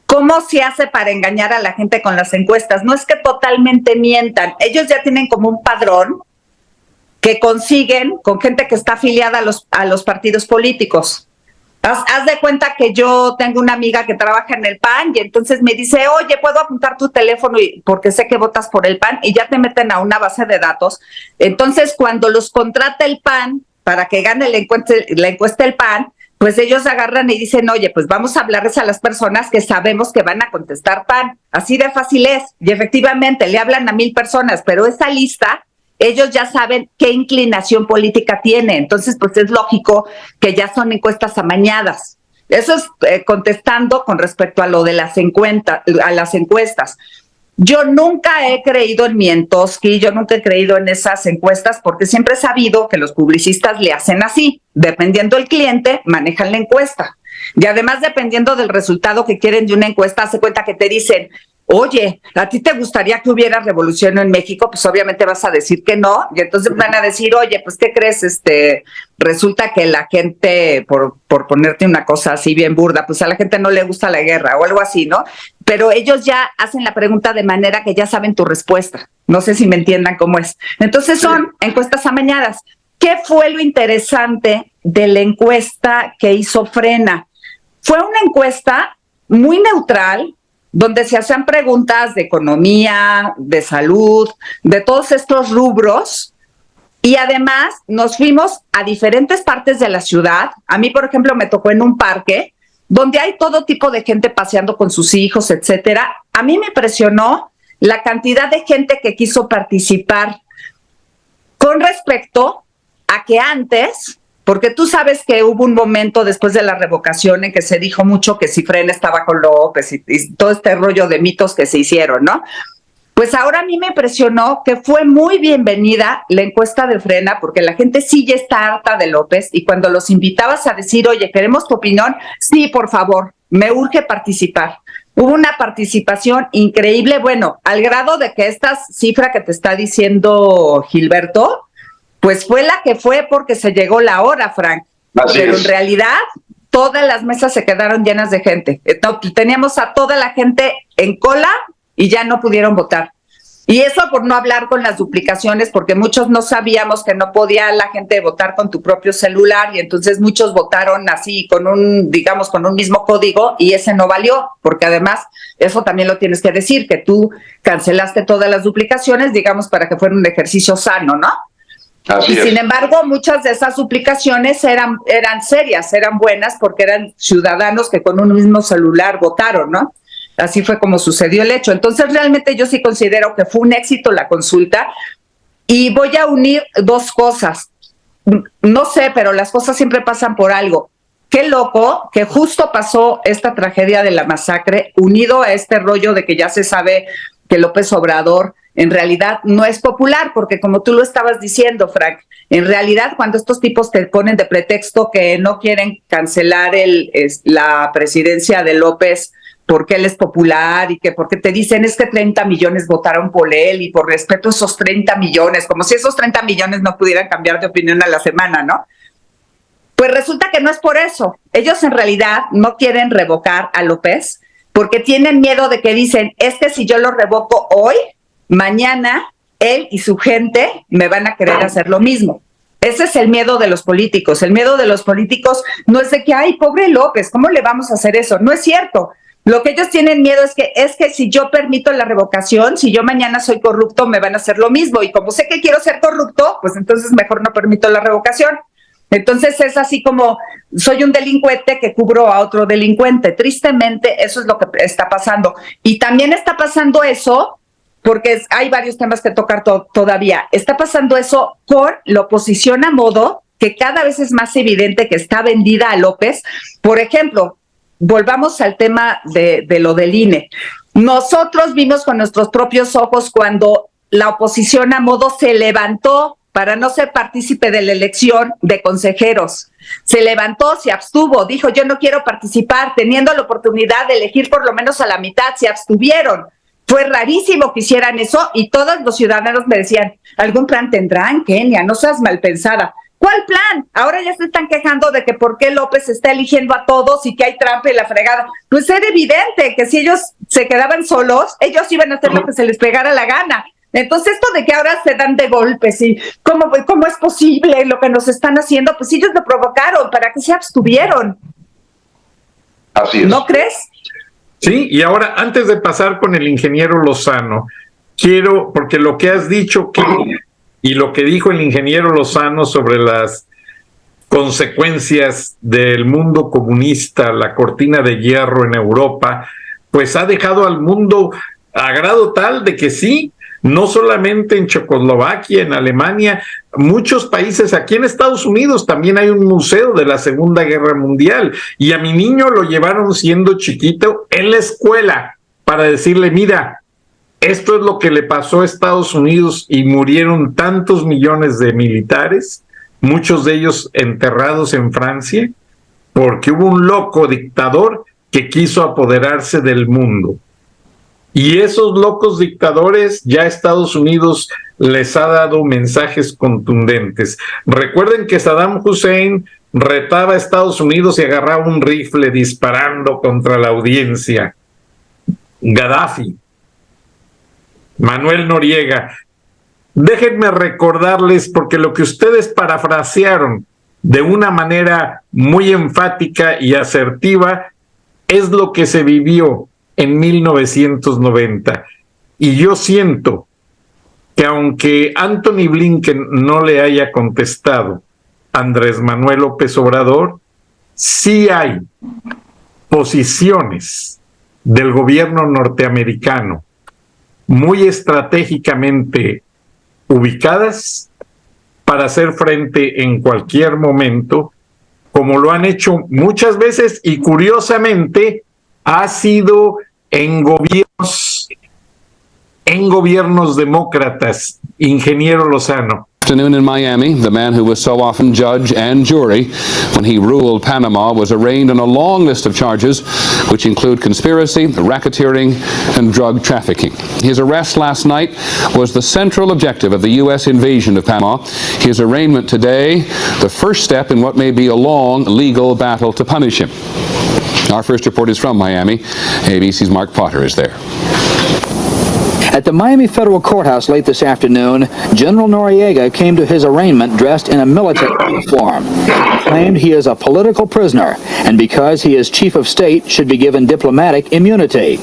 ¿Cómo se hace para engañar a la gente con las encuestas? No es que totalmente mientan, ellos ya tienen como un padrón que consiguen con gente que está afiliada a los partidos políticos. Haz de cuenta que yo tengo una amiga que trabaja en el PAN y entonces me dice, oye, ¿puedo apuntar tu teléfono? Porque sé que votas por el PAN, y ya te meten a una base de datos. Entonces, cuando los contrata el PAN para que gane la encuesta el PAN, pues ellos agarran y dicen, oye, pues vamos a hablarles a las personas que sabemos que van a contestar PAN. Así de fácil es. Y efectivamente, le hablan a 1,000 personas, pero esa lista ellos ya saben qué inclinación política tiene. Entonces, pues es lógico que ya son encuestas amañadas. Eso es contestando con respecto a lo de las encuestas. Yo nunca he creído en Mientowski, yo nunca he creído en esas encuestas, porque siempre he sabido que los publicistas le hacen así. Dependiendo del cliente, manejan la encuesta. Y además, dependiendo del resultado que quieren de una encuesta, hace cuenta que te dicen, oye, ¿a ti te gustaría que hubiera revolución en México? Pues obviamente vas a decir que no, y entonces van a decir, oye, pues ¿qué crees? Resulta que la gente, por ponerte una cosa así bien burda, pues a la gente no le gusta la guerra o algo así, ¿no? Pero ellos ya hacen la pregunta de manera que ya saben tu respuesta. No sé si me entiendan cómo es. Entonces son encuestas amañadas. ¿Qué fue lo interesante de la encuesta que hizo Frena? Fue una encuesta muy neutral, donde se hacían preguntas de economía, de salud, de todos estos rubros, y además nos fuimos a diferentes partes de la ciudad. A mí, por ejemplo, me tocó en un parque donde hay todo tipo de gente paseando con sus hijos, etcétera. A mí me impresionó la cantidad de gente que quiso participar con respecto a que antes, porque tú sabes que hubo un momento después de la revocación en que se dijo mucho que si Frena estaba con López y todo este rollo de mitos que se hicieron, ¿no? Pues ahora a mí me impresionó que fue muy bienvenida la encuesta de Frena, porque la gente sí ya está harta de López, y cuando los invitabas a decir, oye, queremos tu opinión, sí, por favor, me urge participar. Hubo una participación increíble, bueno, al grado de que esta cifra que te está diciendo Gilberto, pues fue la que fue porque se llegó la hora, Frank. Así Pero es. en realidad todas las mesas se quedaron llenas de gente. Teníamos a toda la gente en cola y ya no pudieron votar. Y eso por no hablar con las duplicaciones, porque muchos no sabíamos que no podía la gente votar con tu propio celular, y entonces muchos votaron así con un mismo código, y ese no valió, porque además eso también lo tienes que decir, que tú cancelaste todas las duplicaciones, digamos, para que fuera un ejercicio sano, ¿no? Así es. Sin embargo, muchas de esas duplicaciones eran serias, eran buenas, porque eran ciudadanos que con un mismo celular votaron, ¿no? Así fue como sucedió el hecho. Entonces, realmente yo sí considero que fue un éxito la consulta, y voy a unir dos cosas. No sé, pero las cosas siempre pasan por algo. Qué loco que justo pasó esta tragedia de la masacre, unido a este rollo de que ya se sabe que López Obrador en realidad no es popular, porque como tú lo estabas diciendo, Frank, en realidad cuando estos tipos te ponen de pretexto que no quieren cancelar la presidencia de López porque él es popular, y que porque te dicen es que 30 millones votaron por él y por respeto a esos 30 millones, como si esos 30 millones no pudieran cambiar de opinión a la semana, ¿no? Pues resulta que no es por eso. Ellos en realidad no quieren revocar a López porque tienen miedo de que dicen, es que si yo lo revoco hoy, mañana él y su gente me van a querer hacer lo mismo. Ese es el miedo de los políticos. El miedo de los políticos no es de que, ay, pobre López, ¿cómo le vamos a hacer eso? No es cierto. Lo que ellos tienen miedo es que si yo permito la revocación, si yo mañana soy corrupto, me van a hacer lo mismo. Y como sé que quiero ser corrupto, pues entonces mejor no permito la revocación. Entonces es así como soy un delincuente que cubro a otro delincuente. Tristemente, eso es lo que está pasando. Y también está pasando eso, porque hay varios temas que tocar todavía. Está pasando eso con la oposición a modo, que cada vez es más evidente que está vendida a López. Por ejemplo, volvamos al tema de lo del INE. Nosotros vimos con nuestros propios ojos cuando la oposición a modo se levantó para no ser partícipe de la elección de consejeros. Se levantó, se abstuvo, dijo yo no quiero participar, teniendo la oportunidad de elegir por lo menos a la mitad, se abstuvieron. Fue rarísimo que hicieran eso y todos los ciudadanos me decían, ¿algún plan tendrán, Kenia? No seas mal pensada. ¿Cuál plan? Ahora ya se están quejando de que por qué López está eligiendo a todos y que hay trampa y la fregada. Pues era evidente que si ellos se quedaban solos, ellos iban a hacer lo que se les pegara la gana. Entonces esto de que ahora se dan de golpes y cómo es posible lo que nos están haciendo, pues ellos lo provocaron, ¿para qué se abstuvieron? Así es. ¿No crees? Sí, y ahora, antes de pasar con el ingeniero Lozano, quiero, porque lo que has dicho y lo que dijo el ingeniero Lozano sobre las consecuencias del mundo comunista, la cortina de hierro en Europa, pues ha dejado al mundo a grado tal de que sí, no solamente en Checoslovaquia, en Alemania, muchos países, aquí en Estados Unidos también hay un museo de la Segunda Guerra Mundial, y a mi niño lo llevaron siendo chiquito en la escuela para decirle, mira, esto es lo que le pasó a Estados Unidos y murieron tantos millones de militares, muchos de ellos enterrados en Francia, porque hubo un loco dictador que quiso apoderarse del mundo. Y esos locos dictadores ya Estados Unidos les ha dado mensajes contundentes. Recuerden que Saddam Hussein retaba a Estados Unidos y agarraba un rifle disparando contra la audiencia. Gaddafi, Manuel Noriega. Déjenme recordarles, porque lo que ustedes parafrasearon de una manera muy enfática y asertiva es lo que se vivió en 1990. Y yo siento que aunque Anthony Blinken no le haya contestado a Andrés Manuel López Obrador, sí hay posiciones del gobierno norteamericano muy estratégicamente ubicadas para hacer frente en cualquier momento, como lo han hecho muchas veces, y curiosamente ha sido en gobiernos demócratas, ingeniero Lozano. Afternoon in Miami, the man who was so often judge and jury when he ruled Panama was arraigned on a long list of charges which include conspiracy, racketeering, and drug trafficking. His arrest last night was the central objective of the U.S. invasion of Panama. His arraignment today, the first step in what may be a long legal battle to punish him. Our first report is from Miami. ABC's Mark Potter is there. At the Miami Federal Courthouse late this afternoon, General Noriega came to his arraignment dressed in a military uniform. He claimed he is a political prisoner, and because he is chief of state, should be given diplomatic immunity.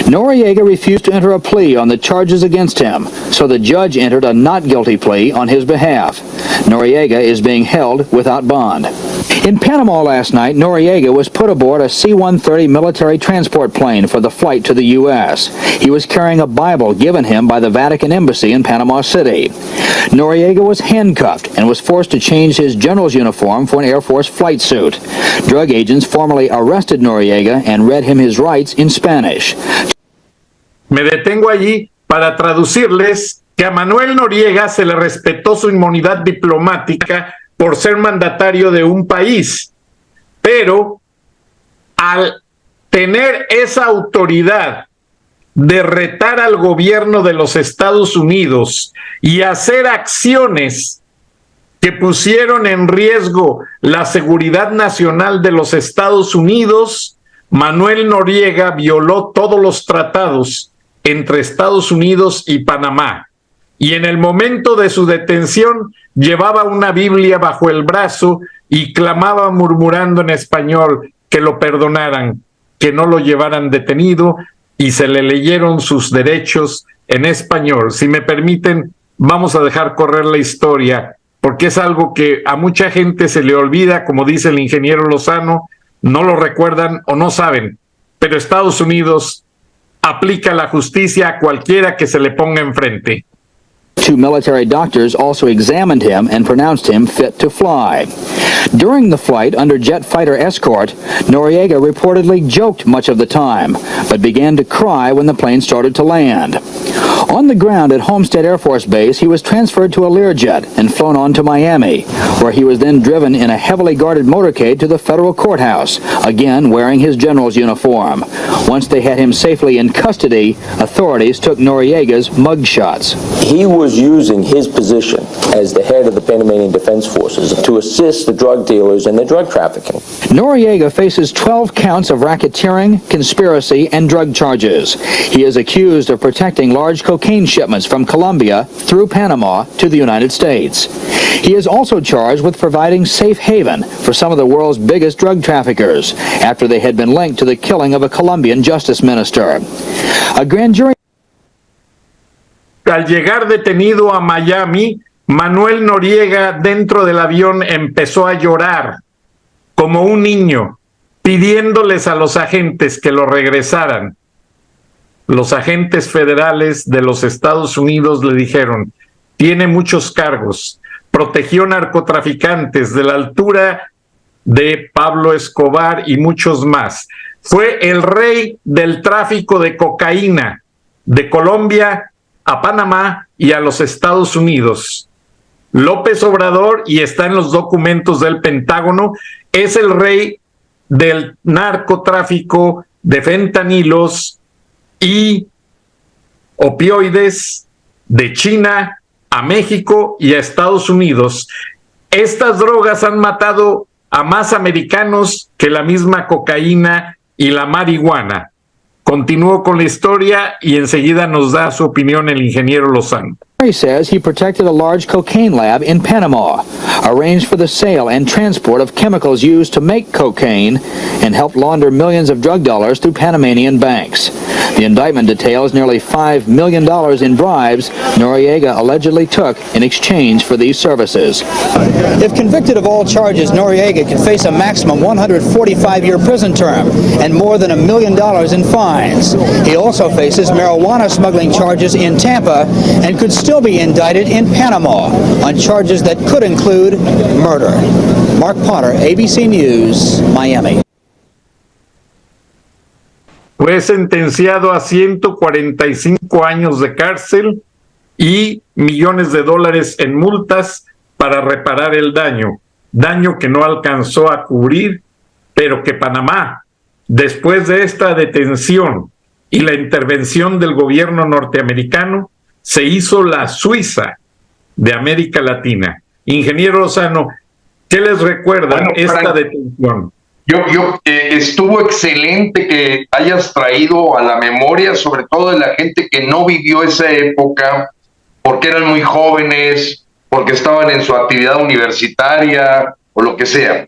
Noriega refused to enter a plea on the charges against him, so the judge entered a not guilty plea on his behalf. Noriega is being held without bond. In Panama last night, Noriega was put aboard a C-130 military transport plane for the flight to the U.S. He was carrying a Bible given him by the Vatican Embassy in Panama City. Noriega was handcuffed and was forced to change his general's uniform for an Air Force flight suit. Drug agents formally arrested Noriega and read him his rights in Spanish. Me detengo allí para traducirles que a Manuel Noriega se le respetó su inmunidad diplomática por ser mandatario de un país, pero al tener esa autoridad de retar al gobierno de los Estados Unidos y hacer acciones que pusieron en riesgo la seguridad nacional de los Estados Unidos, Manuel Noriega violó todos los tratados entre Estados Unidos y Panamá. Y en el momento de su detención llevaba una Biblia bajo el brazo y clamaba murmurando en español que lo perdonaran, que no lo llevaran detenido, y se le leyeron sus derechos en español. Si me permiten, vamos a dejar correr la historia, porque es algo que a mucha gente se le olvida, como dice el ingeniero Lozano, no lo recuerdan o no saben, pero Estados Unidos aplica la justicia a cualquiera que se le ponga enfrente. Two military doctors also examined him and pronounced him fit to fly. During the flight under jet fighter escort, Noriega reportedly joked much of the time, but began to cry when the plane started to land. On the ground at Homestead Air Force Base, he was transferred to a Learjet and flown on to Miami, where he was then driven in a heavily guarded motorcade to the federal courthouse, again wearing his general's uniform. Once they had him safely in custody, authorities took Noriega's mugshots. He was using his position as the head of the Panamanian Defense Forces to assist the drug dealers in their drug trafficking. Noriega faces 12 counts of racketeering, conspiracy, and drug charges. He is accused of protecting large cocaine shipments from Colombia through Panama to the United States. He is also charged with providing safe haven for some of the world's biggest drug traffickers after they had been linked to the killing of a Colombian justice minister. A grand jury. Al llegar detenido a Miami, Manuel Noriega dentro del avión empezó a llorar como un niño, pidiéndoles a los agentes que lo regresaran. Los agentes federales de los Estados Unidos le dijeron: tiene muchos cargos, protegió narcotraficantes de la altura de Pablo Escobar y muchos más. Fue el rey del tráfico de cocaína de Colombia a Panamá y a los Estados Unidos. López Obrador, y está en los documentos del Pentágono, es el rey del narcotráfico de fentanilos y opioides de China a México y a Estados Unidos. Estas drogas han matado a más americanos que la misma cocaína y la marihuana. Continúo con la historia y enseguida nos da su opinión el ingeniero Lozano. He says he protected a large cocaine lab in Panama, arranged for the sale and transport of chemicals used to make cocaine, and helped launder millions of drug dollars through Panamanian banks. The indictment details nearly $5 million in bribes Noriega allegedly took in exchange for these services. If convicted of all charges, Noriega could face a maximum 145-year prison term and more than $1 million in fines. He also faces marijuana smuggling charges in Tampa and could still be indicted in Panama on charges that could include murder. Mark Potter, ABC News, Miami. Fue sentenciado a 145 años de cárcel y millones de dólares en multas para reparar el daño que no alcanzó a cubrir, pero que Panamá, después de esta detención y la intervención del gobierno norteamericano, se hizo la Suiza de América Latina. Ingeniero Lozano, ¿qué les recuerda esta detención? Yo estuvo excelente que hayas traído a la memoria, sobre todo de la gente que no vivió esa época, porque eran muy jóvenes, porque estaban en su actividad universitaria o lo que sea.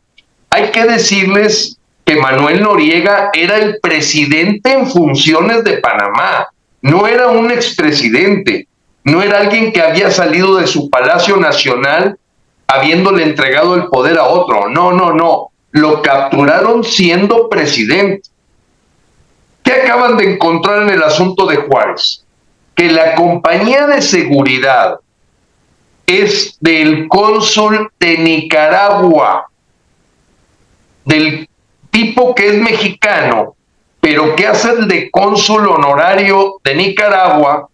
Hay que decirles que Manuel Noriega era el presidente en funciones de Panamá, no era un expresidente, no era alguien que había salido de su Palacio Nacional habiéndole entregado el poder a otro, no. Lo capturaron siendo presidente. ¿Qué acaban de encontrar en el asunto de Juárez? Que la compañía de seguridad es del cónsul de Nicaragua, del tipo que es mexicano, pero que hace el de cónsul honorario de Nicaragua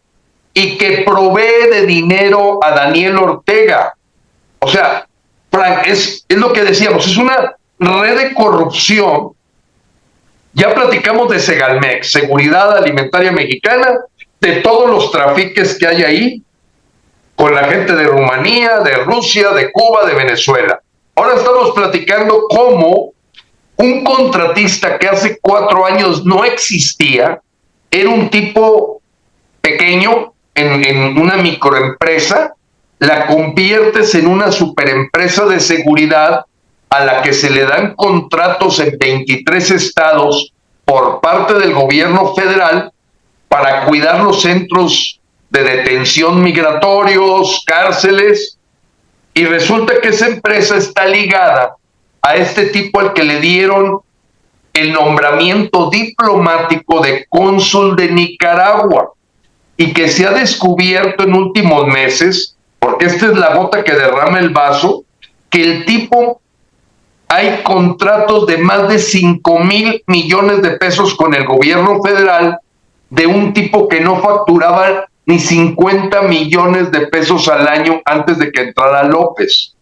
y que provee de dinero a Daniel Ortega. O sea, Frank, es lo que decíamos, es una red de corrupción. Ya platicamos de Segalmex, Seguridad Alimentaria Mexicana, de todos los trafiques que hay ahí, con la gente de Rumanía, de Rusia, de Cuba, de Venezuela. Ahora estamos platicando cómo un contratista que hace 4 años no existía, era un tipo pequeño en una microempresa, la conviertes en una superempresa de seguridad a la que se le dan contratos en 23 estados por parte del gobierno federal para cuidar los centros de detención migratorios, cárceles, y resulta que esa empresa está ligada a este tipo al que le dieron el nombramiento diplomático de cónsul de Nicaragua. y que se ha descubierto en últimos meses, porque esta es la gota que derrama el vaso, que el tipo, hay contratos de más de 5,000 millones de pesos con el gobierno federal de un tipo que no facturaba ni 50 millones de pesos al año antes de que entrara López.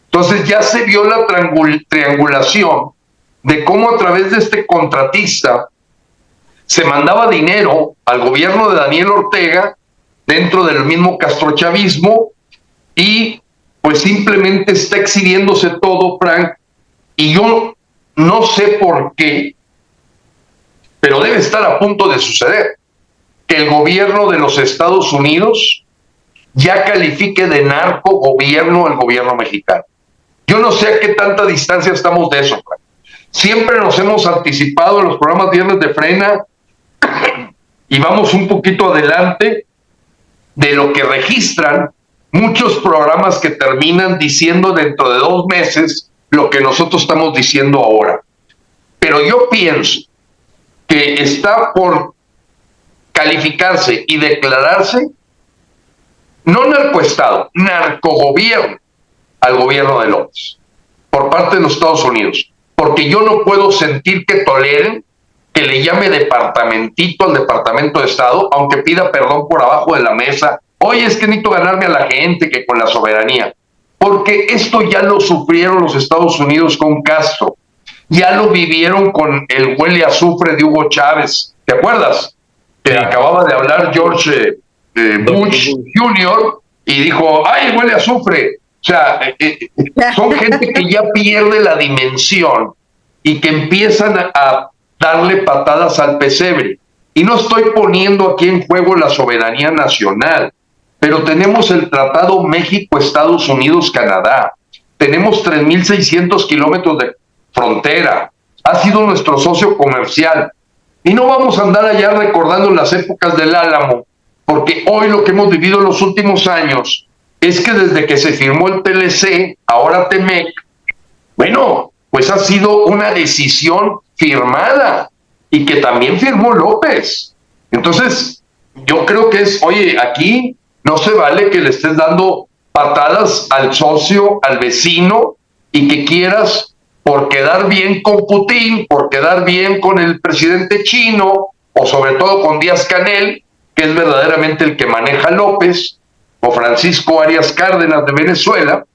Entonces ya se vio la triangulación de cómo a través de este contratista se mandaba dinero al gobierno de Daniel Ortega dentro del mismo castrochavismo y pues simplemente está exhibiéndose todo, Frank, y yo no sé por qué, pero debe estar a punto de suceder, que el gobierno de los Estados Unidos ya califique de narco gobierno el gobierno mexicano. Yo no sé a qué tanta distancia estamos de eso, Frank. Siempre nos hemos anticipado en los programas Viernes de Frena y vamos un poquito adelante de lo que registran muchos programas que terminan diciendo dentro de 2 meses lo que nosotros estamos diciendo ahora. Pero yo pienso que está por calificarse y declararse no narcoestado, narcogobierno al gobierno de López por parte de los Estados Unidos, porque yo no puedo sentir que toleren que le llame departamentito al Departamento de Estado, aunque pida perdón por abajo de la mesa. Oye, es que necesito ganarme a la gente, que con la soberanía. Porque esto ya lo sufrieron los Estados Unidos con Castro. Ya lo vivieron con el huele a azufre de Hugo Chávez. ¿Te acuerdas? Que acababa de hablar George Bush Jr. y dijo, ¡ay, huele a azufre! O sea, son gente que ya pierde la dimensión y que empiezan a darle patadas al pesebre. Y no estoy poniendo aquí en juego la soberanía nacional, pero tenemos el Tratado México-Estados Unidos-Canadá. Tenemos 3,600 kilómetros de frontera. Ha sido nuestro socio comercial. Y no vamos a andar allá recordando las épocas del Álamo, porque hoy lo que hemos vivido en los últimos años es que desde que se firmó el TLC, ahora TEMEC, bueno, pues ha sido una decisión firmada y que también firmó López. Entonces, yo creo que es, oye, aquí no se vale que le estés dando patadas al socio, al vecino, y que quieras, por quedar bien con Putin, por quedar bien con el presidente chino, o sobre todo con Díaz-Canel, que es verdaderamente el que maneja a López, o Francisco Arias Cárdenas de Venezuela,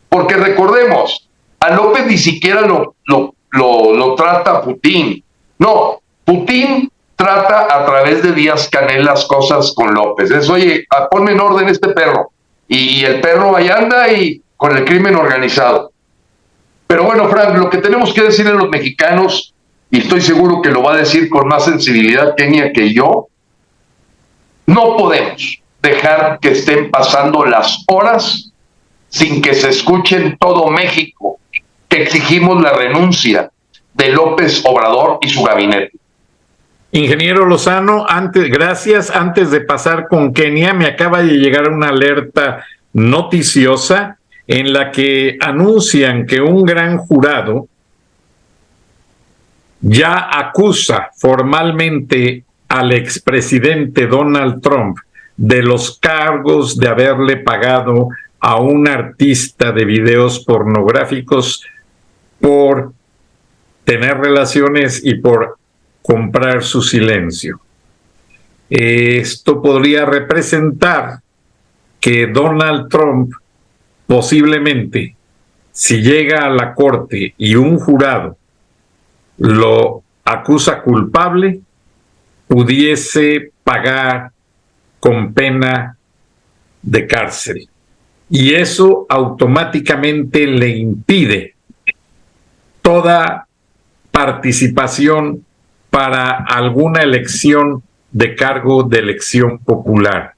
porque recordemos, a López ni siquiera lo trata Putin. No, Putin trata a través de Díaz-Canel las cosas con López. Es, oye, ponme en orden este perro. Y el perro ahí anda y con el crimen organizado. Pero bueno, Frank, lo que tenemos que decirle a los mexicanos, y estoy seguro que lo va a decir con más sensibilidad Kenia que yo, no podemos dejar que estén pasando las horas sin que se escuche en todo México que exigimos la renuncia de López Obrador y su gabinete. Ingeniero Lozano, gracias. Antes de pasar con Kenia, me acaba de llegar una alerta noticiosa en la que anuncian que un gran jurado ya acusa formalmente al expresidente Donald Trump de los cargos de haberle pagado a un artista de videos pornográficos por tener relaciones y por comprar su silencio. Esto podría representar que Donald Trump posiblemente, si llega a la corte y un jurado lo acusa culpable, pudiese pagar con pena de cárcel. Y eso automáticamente le impide toda participación para alguna elección de cargo de elección popular.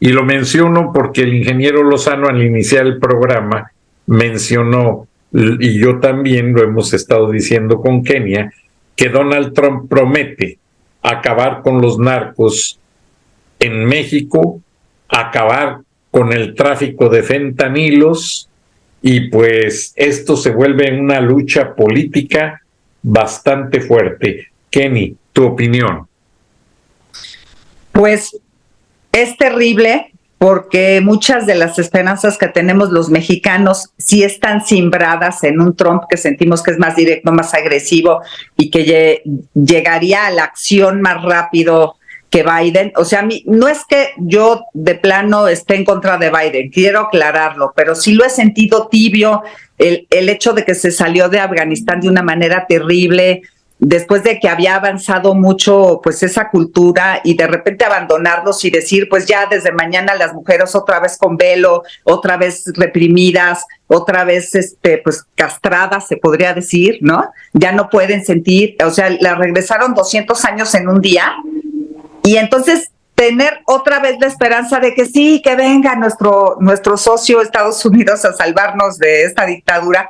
Y lo menciono porque el ingeniero Lozano al iniciar el programa mencionó, y yo también lo hemos estado diciendo con Kenia, que Donald Trump promete acabar con los narcos en México, acabar con el tráfico de fentanilos, y pues esto se vuelve una lucha política bastante fuerte. Kenny, tu opinión. Pues Es terrible porque muchas de las esperanzas que tenemos los mexicanos sí están simbradas en un Trump que sentimos que es más directo, más agresivo y que llegaría a la acción más rápido que Biden. O sea, a mí, no es que yo de plano esté en contra de Biden, quiero aclararlo, pero sí lo he sentido tibio, el hecho de que se salió de Afganistán de una manera terrible, después de que había avanzado mucho pues esa cultura, y de repente abandonarlos y decir pues ya desde mañana las mujeres otra vez con velo, otra vez reprimidas, otra vez pues castradas, se podría decir, ¿no? Ya no pueden sentir, o sea, la regresaron 200 años en un día, y entonces tener otra vez la esperanza de que sí, que venga nuestro socio Estados Unidos a salvarnos de esta dictadura.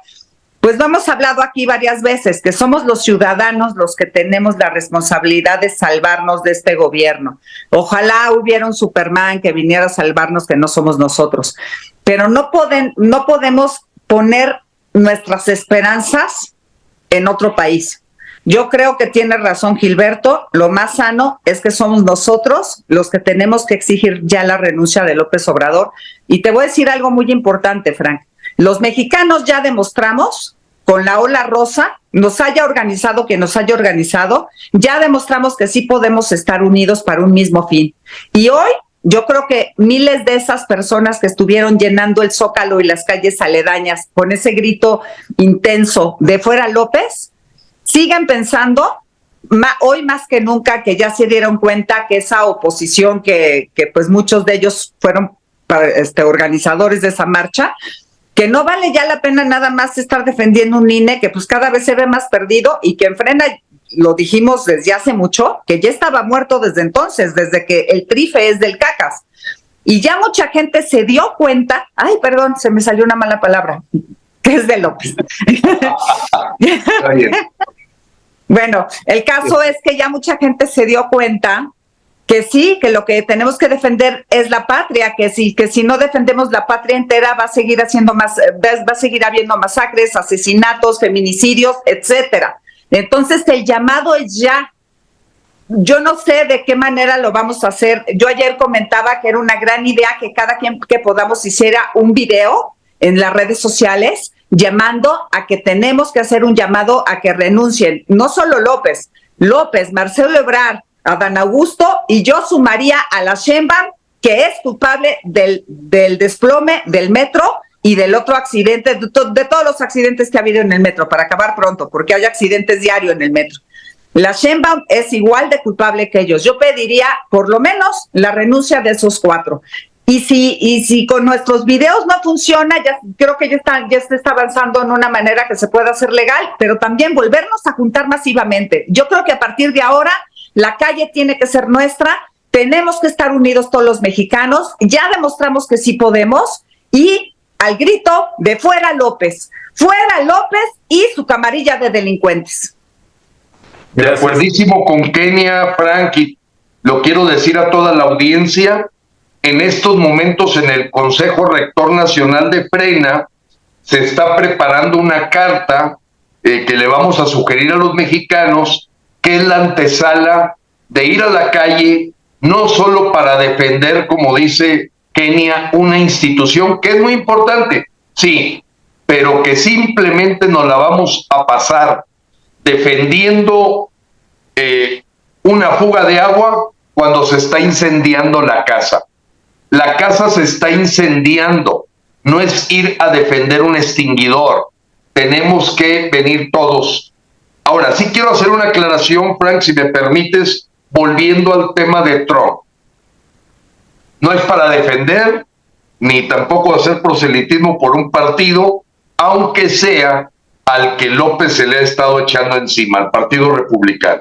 Pues lo hemos hablado aquí varias veces, que somos los ciudadanos los que tenemos la responsabilidad de salvarnos de este gobierno. Ojalá hubiera un Superman que viniera a salvarnos, que no somos nosotros. Pero no podemos poner nuestras esperanzas en otro país. Yo creo que tiene razón Gilberto, lo más sano es que somos nosotros los que tenemos que exigir ya la renuncia de López Obrador. Y te voy a decir algo muy importante, Frank. Los mexicanos ya demostramos, con la ola rosa, nos haya organizado quien nos haya organizado, ya demostramos que sí podemos estar unidos para un mismo fin. Y hoy yo creo que miles de esas personas que estuvieron llenando el Zócalo y las calles aledañas con ese grito intenso de fuera López, siguen pensando, hoy más que nunca, que ya se dieron cuenta que esa oposición, que pues muchos de ellos fueron organizadores de esa marcha, que no vale ya la pena nada más estar defendiendo un INE que pues cada vez se ve más perdido y que en Frena, lo dijimos desde hace mucho, que ya estaba muerto desde entonces, desde que el trife es del cacas. Y ya mucha gente se dio cuenta, ay, perdón, se me salió una mala palabra, que es de López. Está bien. Bueno, el caso es que ya mucha gente se dio cuenta que sí, que lo que tenemos que defender es la patria, que si no defendemos la patria entera va a seguir habiendo masacres, asesinatos, feminicidios, etcétera. Entonces el llamado es ya. Yo no sé de qué manera lo vamos a hacer. Yo ayer comentaba que era una gran idea que cada quien que podamos hiciera un video en las redes sociales llamando a que tenemos que hacer un llamado a que renuncien. No solo López, Marcelo Ebrard, Adán Augusto, y yo sumaría a la Sheinbaum, que es culpable del desplome del metro y del otro accidente, de todos los accidentes que ha habido en el metro, para acabar pronto, porque hay accidentes diarios en el metro. La Sheinbaum es igual de culpable que ellos. Yo pediría por lo menos la renuncia de esos 4. Y si con nuestros videos no funciona, ya creo que ya se está avanzando en una manera que se pueda hacer legal, pero también volvernos a juntar masivamente. Yo creo que a partir de ahora la calle tiene que ser nuestra, tenemos que estar unidos todos los mexicanos, ya demostramos que sí podemos, y al grito de fuera López y su camarilla de delincuentes. De acuerdísimo con Kenia, Frank, y lo quiero decir a toda la audiencia, en estos momentos en el Consejo Rector Nacional de Frena se está preparando una carta que le vamos a sugerir a los mexicanos, que es la antesala de ir a la calle, no solo para defender, como dice Kenia, una institución que es muy importante, sí, pero que simplemente nos la vamos a pasar defendiendo una fuga de agua cuando se está incendiando la casa. La casa se está incendiando, no es ir a defender un extinguidor, tenemos que venir todos. Ahora, sí quiero hacer una aclaración, Frank, si me permites, volviendo al tema de Trump. No es para defender, ni tampoco hacer proselitismo por un partido, aunque sea al que López se le ha estado echando encima, al Partido Republicano.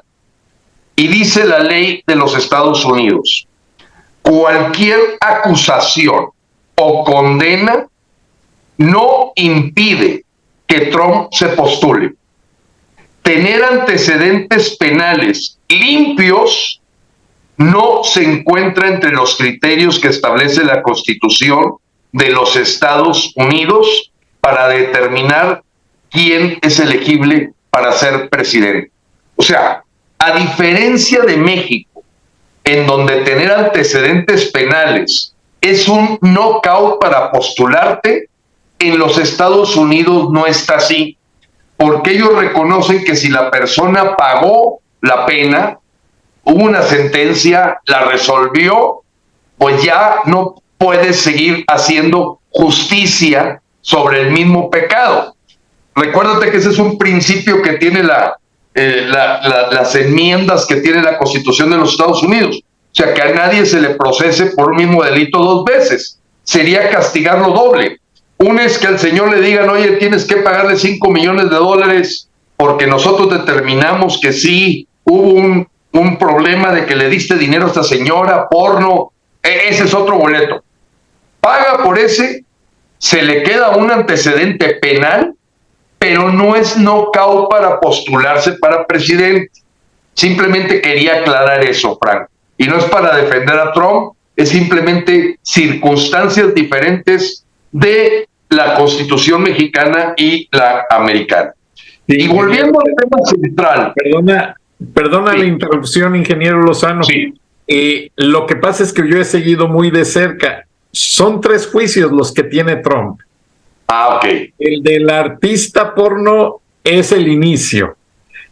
Y dice la ley de los Estados Unidos, cualquier acusación o condena no impide que Trump se postule. Tener antecedentes penales limpios no se encuentra entre los criterios que establece la Constitución de los Estados Unidos para determinar quién es elegible para ser presidente. O sea, a diferencia de México, en donde tener antecedentes penales es un knockout para postularte, en los Estados Unidos no está así, porque ellos reconocen que si la persona pagó la pena, hubo una sentencia, la resolvió, pues ya no puedes seguir haciendo justicia sobre el mismo pecado. Recuérdate que ese es un principio que tiene las enmiendas que tiene la Constitución de los Estados Unidos. O sea, que a nadie se le procese por un mismo delito dos veces. Sería castigarlo doble. Una es que al señor le digan, oye, tienes que pagarle $5 millones porque nosotros determinamos que sí hubo un problema de que le diste dinero a esta señora, porno. Ese es otro boleto. Paga por ese, se le queda un antecedente penal, pero no es knockout para postularse para presidente. Simplemente quería aclarar eso, Frank. Y no es para defender a Trump, es simplemente circunstancias diferentes de la Constitución mexicana y la americana. Sí, y volviendo al tema central. Perdona sí. La interrupción, ingeniero Lozano. Sí. Lo que pasa es que yo he seguido muy de cerca. Son 3 juicios los que tiene Trump. Ok. El del artista porno es el inicio.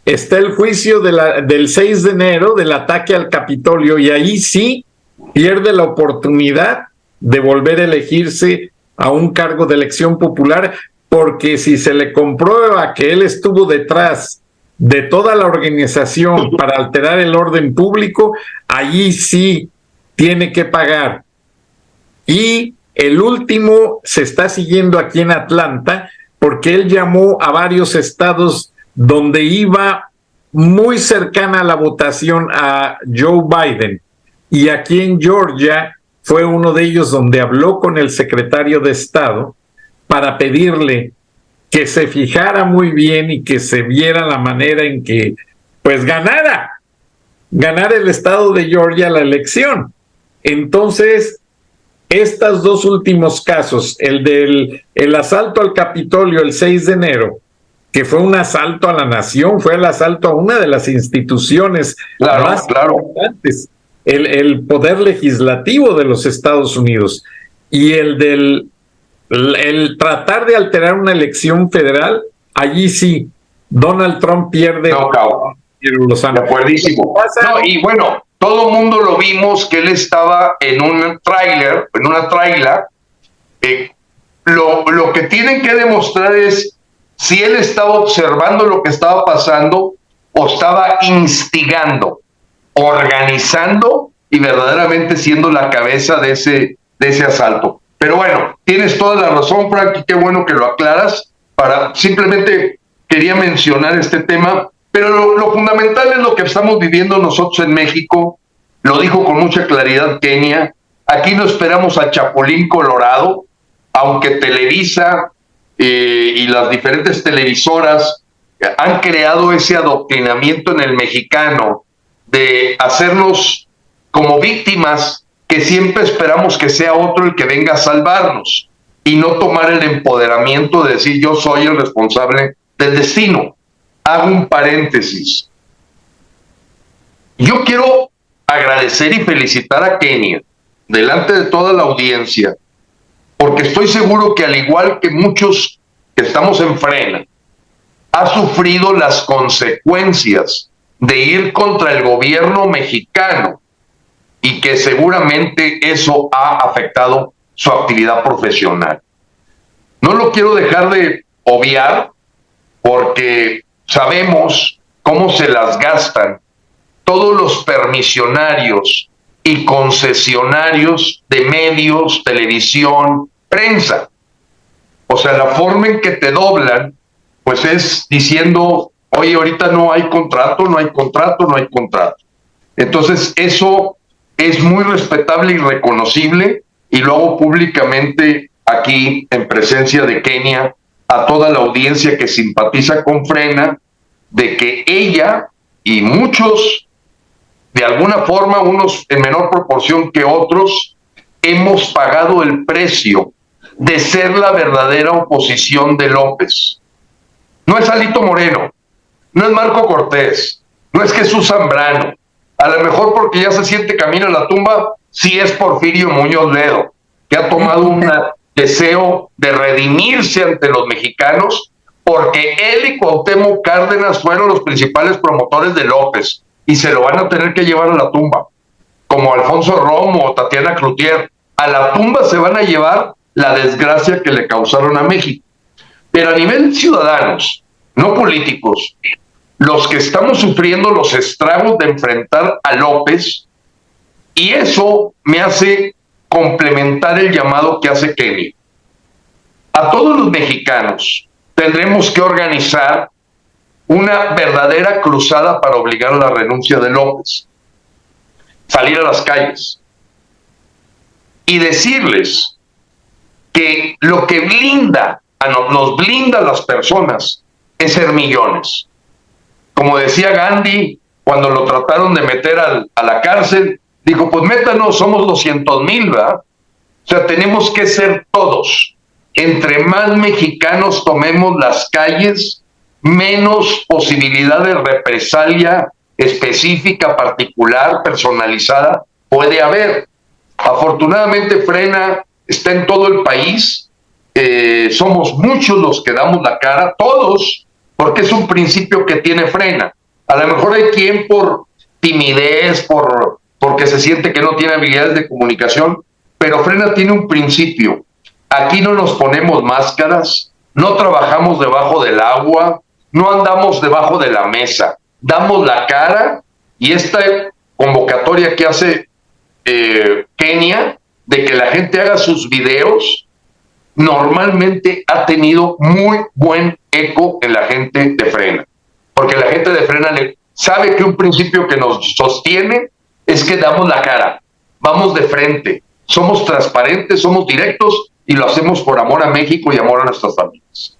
Está el juicio del 6 de enero del ataque al Capitolio, y ahí sí pierde la oportunidad de volver a elegirse a un cargo de elección popular, porque si se le comprueba que él estuvo detrás de toda la organización para alterar el orden público, allí sí tiene que pagar. Y el último se está siguiendo aquí en Atlanta, porque él llamó a varios estados donde iba muy cercana a la votación a Joe Biden. Y aquí en Georgia fue uno de ellos donde habló con el secretario de Estado para pedirle que se fijara muy bien y que se viera la manera en que pues ganara el estado de Georgia la elección. Entonces, estos 2 últimos casos, el asalto al Capitolio el 6 de enero, que fue un asalto a la nación, fue el asalto a una de las instituciones más importantes, el poder legislativo de los Estados Unidos, y el tratar de alterar una elección federal, allí sí, Donald Trump pierde. De acuerdísimo. No, y bueno, todo el mundo lo vimos que él estaba en una tráiler. Lo que tienen que demostrar es si él estaba observando lo que estaba pasando o estaba instigando, organizando y verdaderamente siendo la cabeza de ese asalto. Pero bueno, tienes toda la razón, Frank, y qué bueno que lo aclaras. Simplemente quería mencionar este tema, pero lo fundamental es lo que estamos viviendo nosotros en México. Lo dijo con mucha claridad Kenia. Aquí no esperamos a Chapulín Colorado, aunque Televisa y las diferentes televisoras han creado ese adoctrinamiento en el mexicano de hacernos como víctimas, que siempre esperamos que sea otro el que venga a salvarnos y no tomar el empoderamiento de decir yo soy el responsable del destino. Hago un paréntesis. Yo quiero agradecer y felicitar a Kenia delante de toda la audiencia, porque estoy seguro que al igual que muchos que estamos en Frena, ha sufrido las consecuencias de ir contra el gobierno mexicano y que seguramente eso ha afectado su actividad profesional. No lo quiero dejar de obviar porque sabemos cómo se las gastan todos los permisionarios y concesionarios de medios, televisión, prensa. O sea, la forma en que te doblan, pues es diciendo, oye, ahorita no hay contrato. Entonces, eso es muy respetable y reconocible, y lo hago públicamente aquí en presencia de Kenia a toda la audiencia que simpatiza con Frena, de que ella y muchos, de alguna forma, unos en menor proporción que otros, hemos pagado el precio de ser la verdadera oposición de López. No es Alito Moreno, no es Marco Cortés, no es Jesús Zambrano. a lo mejor porque ya se siente camino a la tumba, sí es Porfirio Muñoz Ledo, que ha tomado un deseo de redimirse ante los mexicanos, porque él y Cuauhtémoc Cárdenas fueron los principales promotores de López, y se lo van a tener que llevar a la tumba, como Alfonso Romo o Tatiana Cloutier. A la tumba se van a llevar la desgracia que le causaron a México. Pero a nivel ciudadanos, no políticos, los que estamos sufriendo los estragos de enfrentar a López, y eso me hace complementar el llamado que hace Kenia. A todos los mexicanos tendremos que organizar una verdadera cruzada para obligar a la renuncia de López, salir a las calles y decirles que lo que nos blinda a las personas es ser millones. Como decía Gandhi, cuando lo trataron de meter a la cárcel, dijo, pues métanos, somos 200,000, ¿verdad? O sea, tenemos que ser todos. Entre más mexicanos tomemos las calles, menos posibilidad de represalia específica, particular, personalizada puede haber. Afortunadamente Frena está en todo el país, somos muchos los que damos la cara, todos, porque es un principio que tiene Frena. A lo mejor hay quien por timidez, porque se siente que no tiene habilidades de comunicación, pero Frena tiene un principio. Aquí no nos ponemos máscaras, no trabajamos debajo del agua, no andamos debajo de la mesa, damos la cara, y esta convocatoria que hace Kenia, de que la gente haga sus videos, normalmente ha tenido muy buen eco en la gente de Frena, porque la gente de Frena sabe que un principio que nos sostiene es que damos la cara, vamos de frente, somos transparentes, somos directos, y lo hacemos por amor a México y amor a nuestras familias.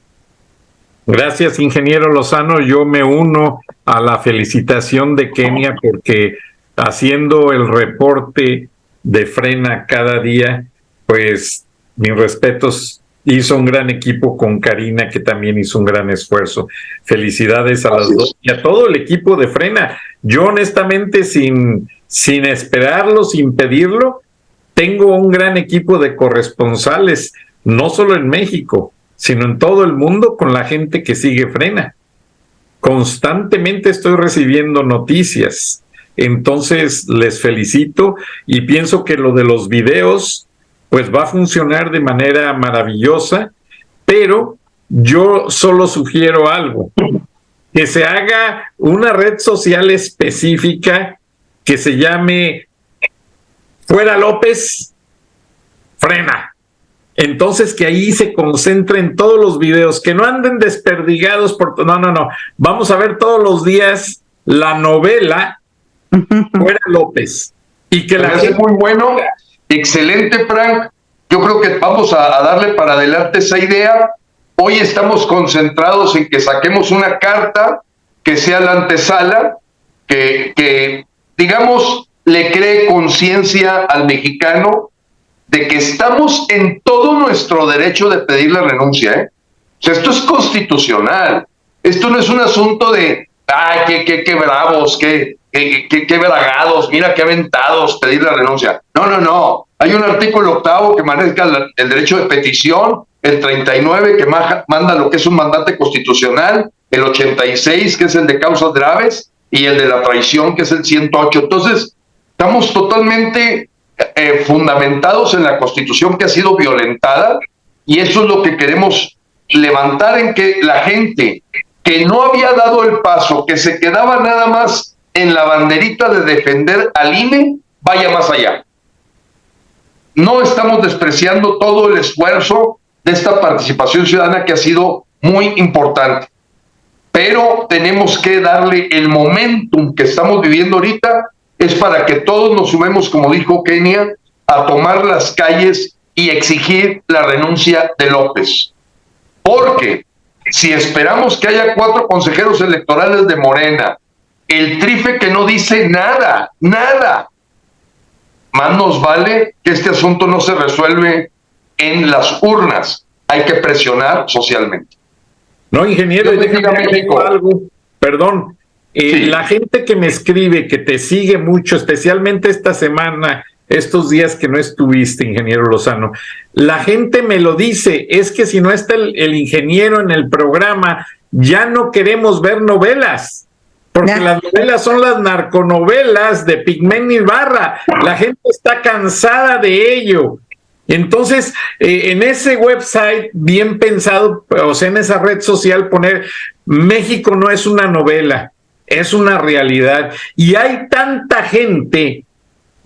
Gracias, ingeniero Lozano. Yo me uno a la felicitación de Kenia, porque haciendo el reporte de Frena cada día, pues mis respetos, hizo un gran equipo con Karina, que también hizo un gran esfuerzo. Felicidades a las dos y a todo el equipo de Frena. Yo honestamente, sin esperarlo, sin pedirlo, tengo un gran equipo de corresponsales, no solo en México, sino en todo el mundo, con la gente que sigue Frena. Constantemente estoy recibiendo noticias. Entonces les felicito y pienso que lo de los videos pues va a funcionar de manera maravillosa, pero yo solo sugiero algo, que se haga una red social específica que se llame Fuera López, Frena. Entonces que ahí se concentren todos los videos, que no anden desperdigados por... No. Vamos a ver todos los días la novela Fuera López. Y que la gente... muy bueno, excelente, Frank. Yo creo que vamos a darle para adelante esa idea. Hoy estamos concentrados en que saquemos una carta que sea la antesala, que digamos, le cree conciencia al mexicano de que estamos en todo nuestro derecho de pedir la renuncia, O sea, esto es constitucional. Esto no es un asunto de, ay, qué bravos, qué bragados, mira qué aventados pedir la renuncia. No. Hay un artículo 8º que maneja el derecho de petición, el 39 que manda lo que es un mandato constitucional, el 86 que es el de causas graves y el de la traición que es el 108. Entonces, estamos totalmente fundamentados en la Constitución que ha sido violentada, y eso es lo que queremos levantar, en que la gente que no había dado el paso, que se quedaba nada más en la banderita de defender al INE, vaya más allá. No estamos despreciando todo el esfuerzo de esta participación ciudadana que ha sido muy importante, pero tenemos que darle el momentum que estamos viviendo ahorita, es para que todos nos sumemos, como dijo Kenia, a tomar las calles y exigir la renuncia de López. Porque si esperamos que haya 4 consejeros electorales de Morena, el trife que no dice nada, más nos vale que este asunto no se resuelve en las urnas. Hay que presionar socialmente. No, ingeniero, déjame decir algo. Perdón. Sí. La gente que me escribe, que te sigue mucho, especialmente esta semana, estos días que no estuviste, ingeniero Lozano, la gente me lo dice, es que si no está el ingeniero en el programa, ya no queremos ver novelas, porque las novelas son las narconovelas de Pigmén Ibarra, la gente está cansada de ello. Entonces, en ese website, bien pensado, o sea, en esa red social, poner México no es una novela, es una realidad. Y hay tanta gente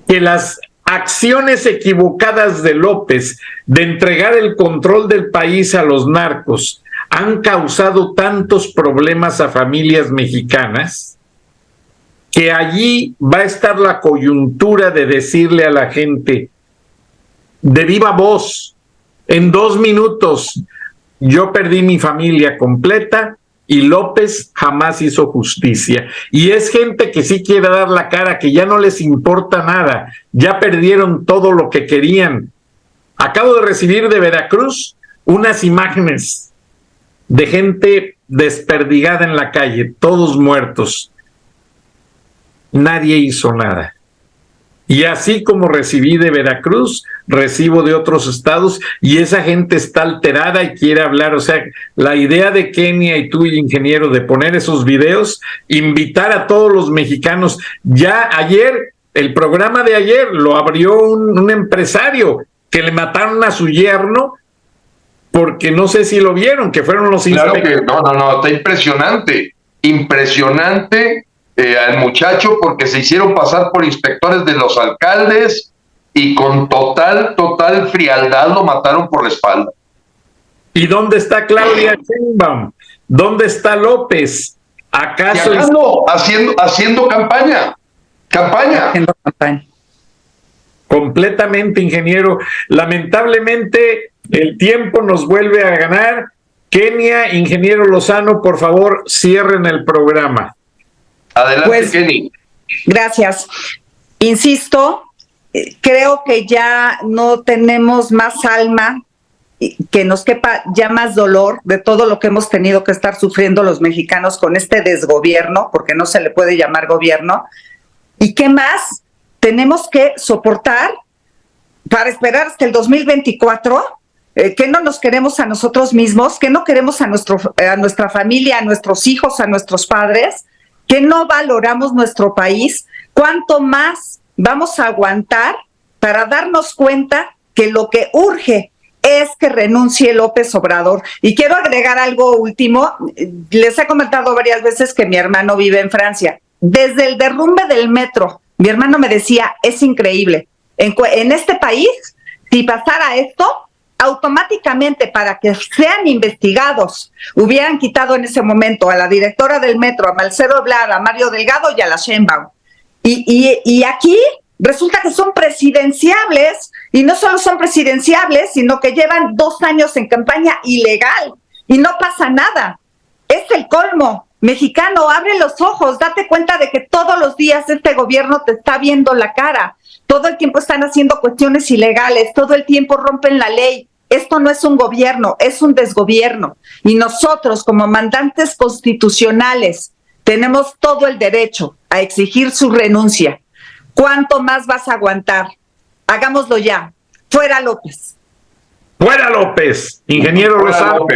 que las acciones equivocadas de López de entregar el control del país a los narcos han causado tantos problemas a familias mexicanas que allí va a estar la coyuntura de decirle a la gente de viva voz, en 2 minutos, yo perdí mi familia completa y López jamás hizo justicia. Y es gente que sí quiere dar la cara, que ya no les importa nada, ya perdieron todo lo que querían. Acabo de recibir de Veracruz unas imágenes de gente desperdigada en la calle, todos muertos. Nadie hizo nada. Y así como recibí de Veracruz, recibo de otros estados y esa gente está alterada y quiere hablar. O sea, la idea de Kenia y tú, ingeniero, de poner esos videos, invitar a todos los mexicanos. Ya ayer, el programa de ayer lo abrió un empresario que le mataron a su yerno porque no sé si lo vieron, que fueron los inspectores. Claro que no, está impresionante al muchacho, porque se hicieron pasar por inspectores de los alcaldes y con total frialdad lo mataron por la espalda. ¿Y dónde está Claudia Sheinbaum? ¿Dónde está López? ¿Acaso haciendo campaña? Haciendo campaña. Completamente, ingeniero. Lamentablemente el tiempo nos vuelve a ganar. Kenia, ingeniero Lozano, por favor, cierren el programa. Adelante, Kenny. Gracias. Insisto, creo que ya no tenemos más alma, que nos quepa ya más dolor de todo lo que hemos tenido que estar sufriendo los mexicanos con este desgobierno, porque no se le puede llamar gobierno. ¿Y qué más tenemos que soportar para esperar hasta el 2024? ¿Que no nos queremos a nosotros mismos? ¿Que no queremos a nuestra familia, a nuestros hijos, a nuestros padres? ¿Que no valoramos nuestro país? ¿Cuánto más vamos a aguantar para darnos cuenta que lo que urge es que renuncie López Obrador? Y quiero agregar algo último. Les he comentado varias veces que mi hermano vive en Francia. Desde el derrumbe del metro, mi hermano me decía, es increíble. En este país, si pasara esto, automáticamente, para que sean investigados, hubieran quitado en ese momento a la directora del metro, a Marcelo Ebrard, a Mario Delgado y a la Sheinbaum. Y aquí resulta que son presidenciables, y no solo son presidenciables, sino que llevan 2 años en campaña ilegal y no pasa nada. Es el colmo. Mexicano, abre los ojos, date cuenta de que todos los días este gobierno te está viendo la cara. Todo el tiempo están haciendo cuestiones ilegales, todo el tiempo rompen la ley. Esto no es un gobierno, es un desgobierno. Y nosotros, como mandantes constitucionales, tenemos todo el derecho a exigir su renuncia. ¿Cuánto más vas a aguantar? Hagámoslo ya. Fuera López. Fuera López, ingeniero Lozano.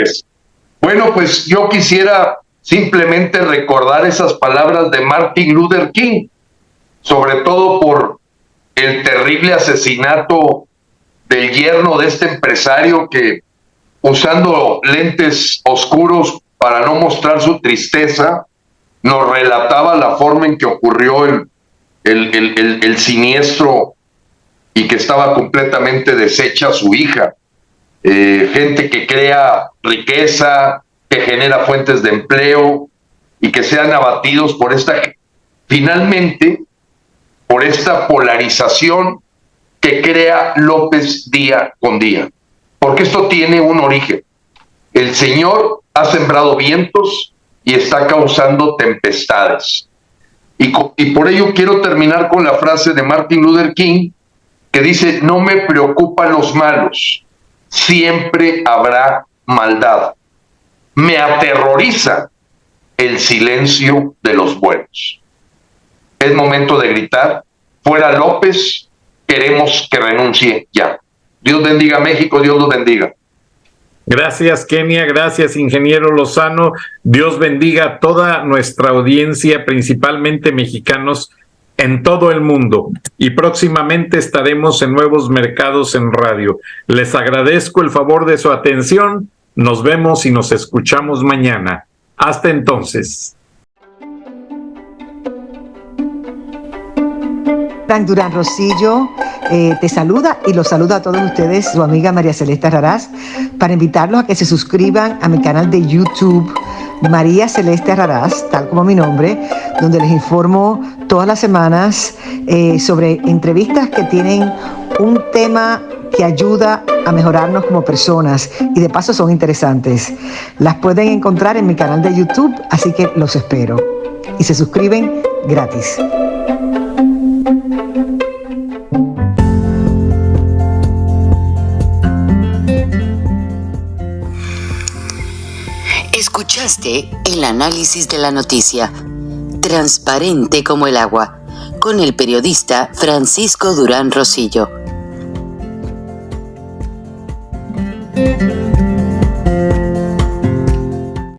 Bueno, pues yo quisiera simplemente recordar esas palabras de Martin Luther King, sobre todo por el terrible asesinato del yerno de este empresario que, usando lentes oscuros para no mostrar su tristeza, nos relataba la forma en que ocurrió el siniestro y que estaba completamente deshecha su hija. Gente que crea riqueza, que genera fuentes de empleo y que sean abatidos por finalmente, por esta polarización que crea López día con día. Porque esto tiene un origen. El Señor ha sembrado vientos y está causando tempestades. Y por ello quiero terminar con la frase de Martin Luther King, que dice: no me preocupan los malos, siempre habrá maldad. Me aterroriza el silencio de los buenos. Es momento de gritar, fuera López, queremos que renuncie ya. Dios bendiga a México, Dios los bendiga. Gracias, Kenia. Gracias, ingeniero Lozano. Dios bendiga a toda nuestra audiencia, principalmente mexicanos en todo el mundo. Y próximamente estaremos en Nuevos Mercados en Radio. Les agradezco el favor de su atención. Nos vemos y nos escuchamos mañana. Hasta entonces. Frank Durán Rosillo te saluda y los saluda a todos ustedes, su amiga María Celeste Raraz, para invitarlos a que se suscriban a mi canal de YouTube, María Celeste Raraz, tal como mi nombre, donde les informo todas las semanas sobre entrevistas que tienen un tema que ayuda a mejorarnos como personas y de paso son interesantes. Las pueden encontrar en mi canal de YouTube, así que los espero. Y se suscriben gratis. Escuchaste el análisis de la noticia, transparente como el agua, con el periodista Francisco Durán Rosillo.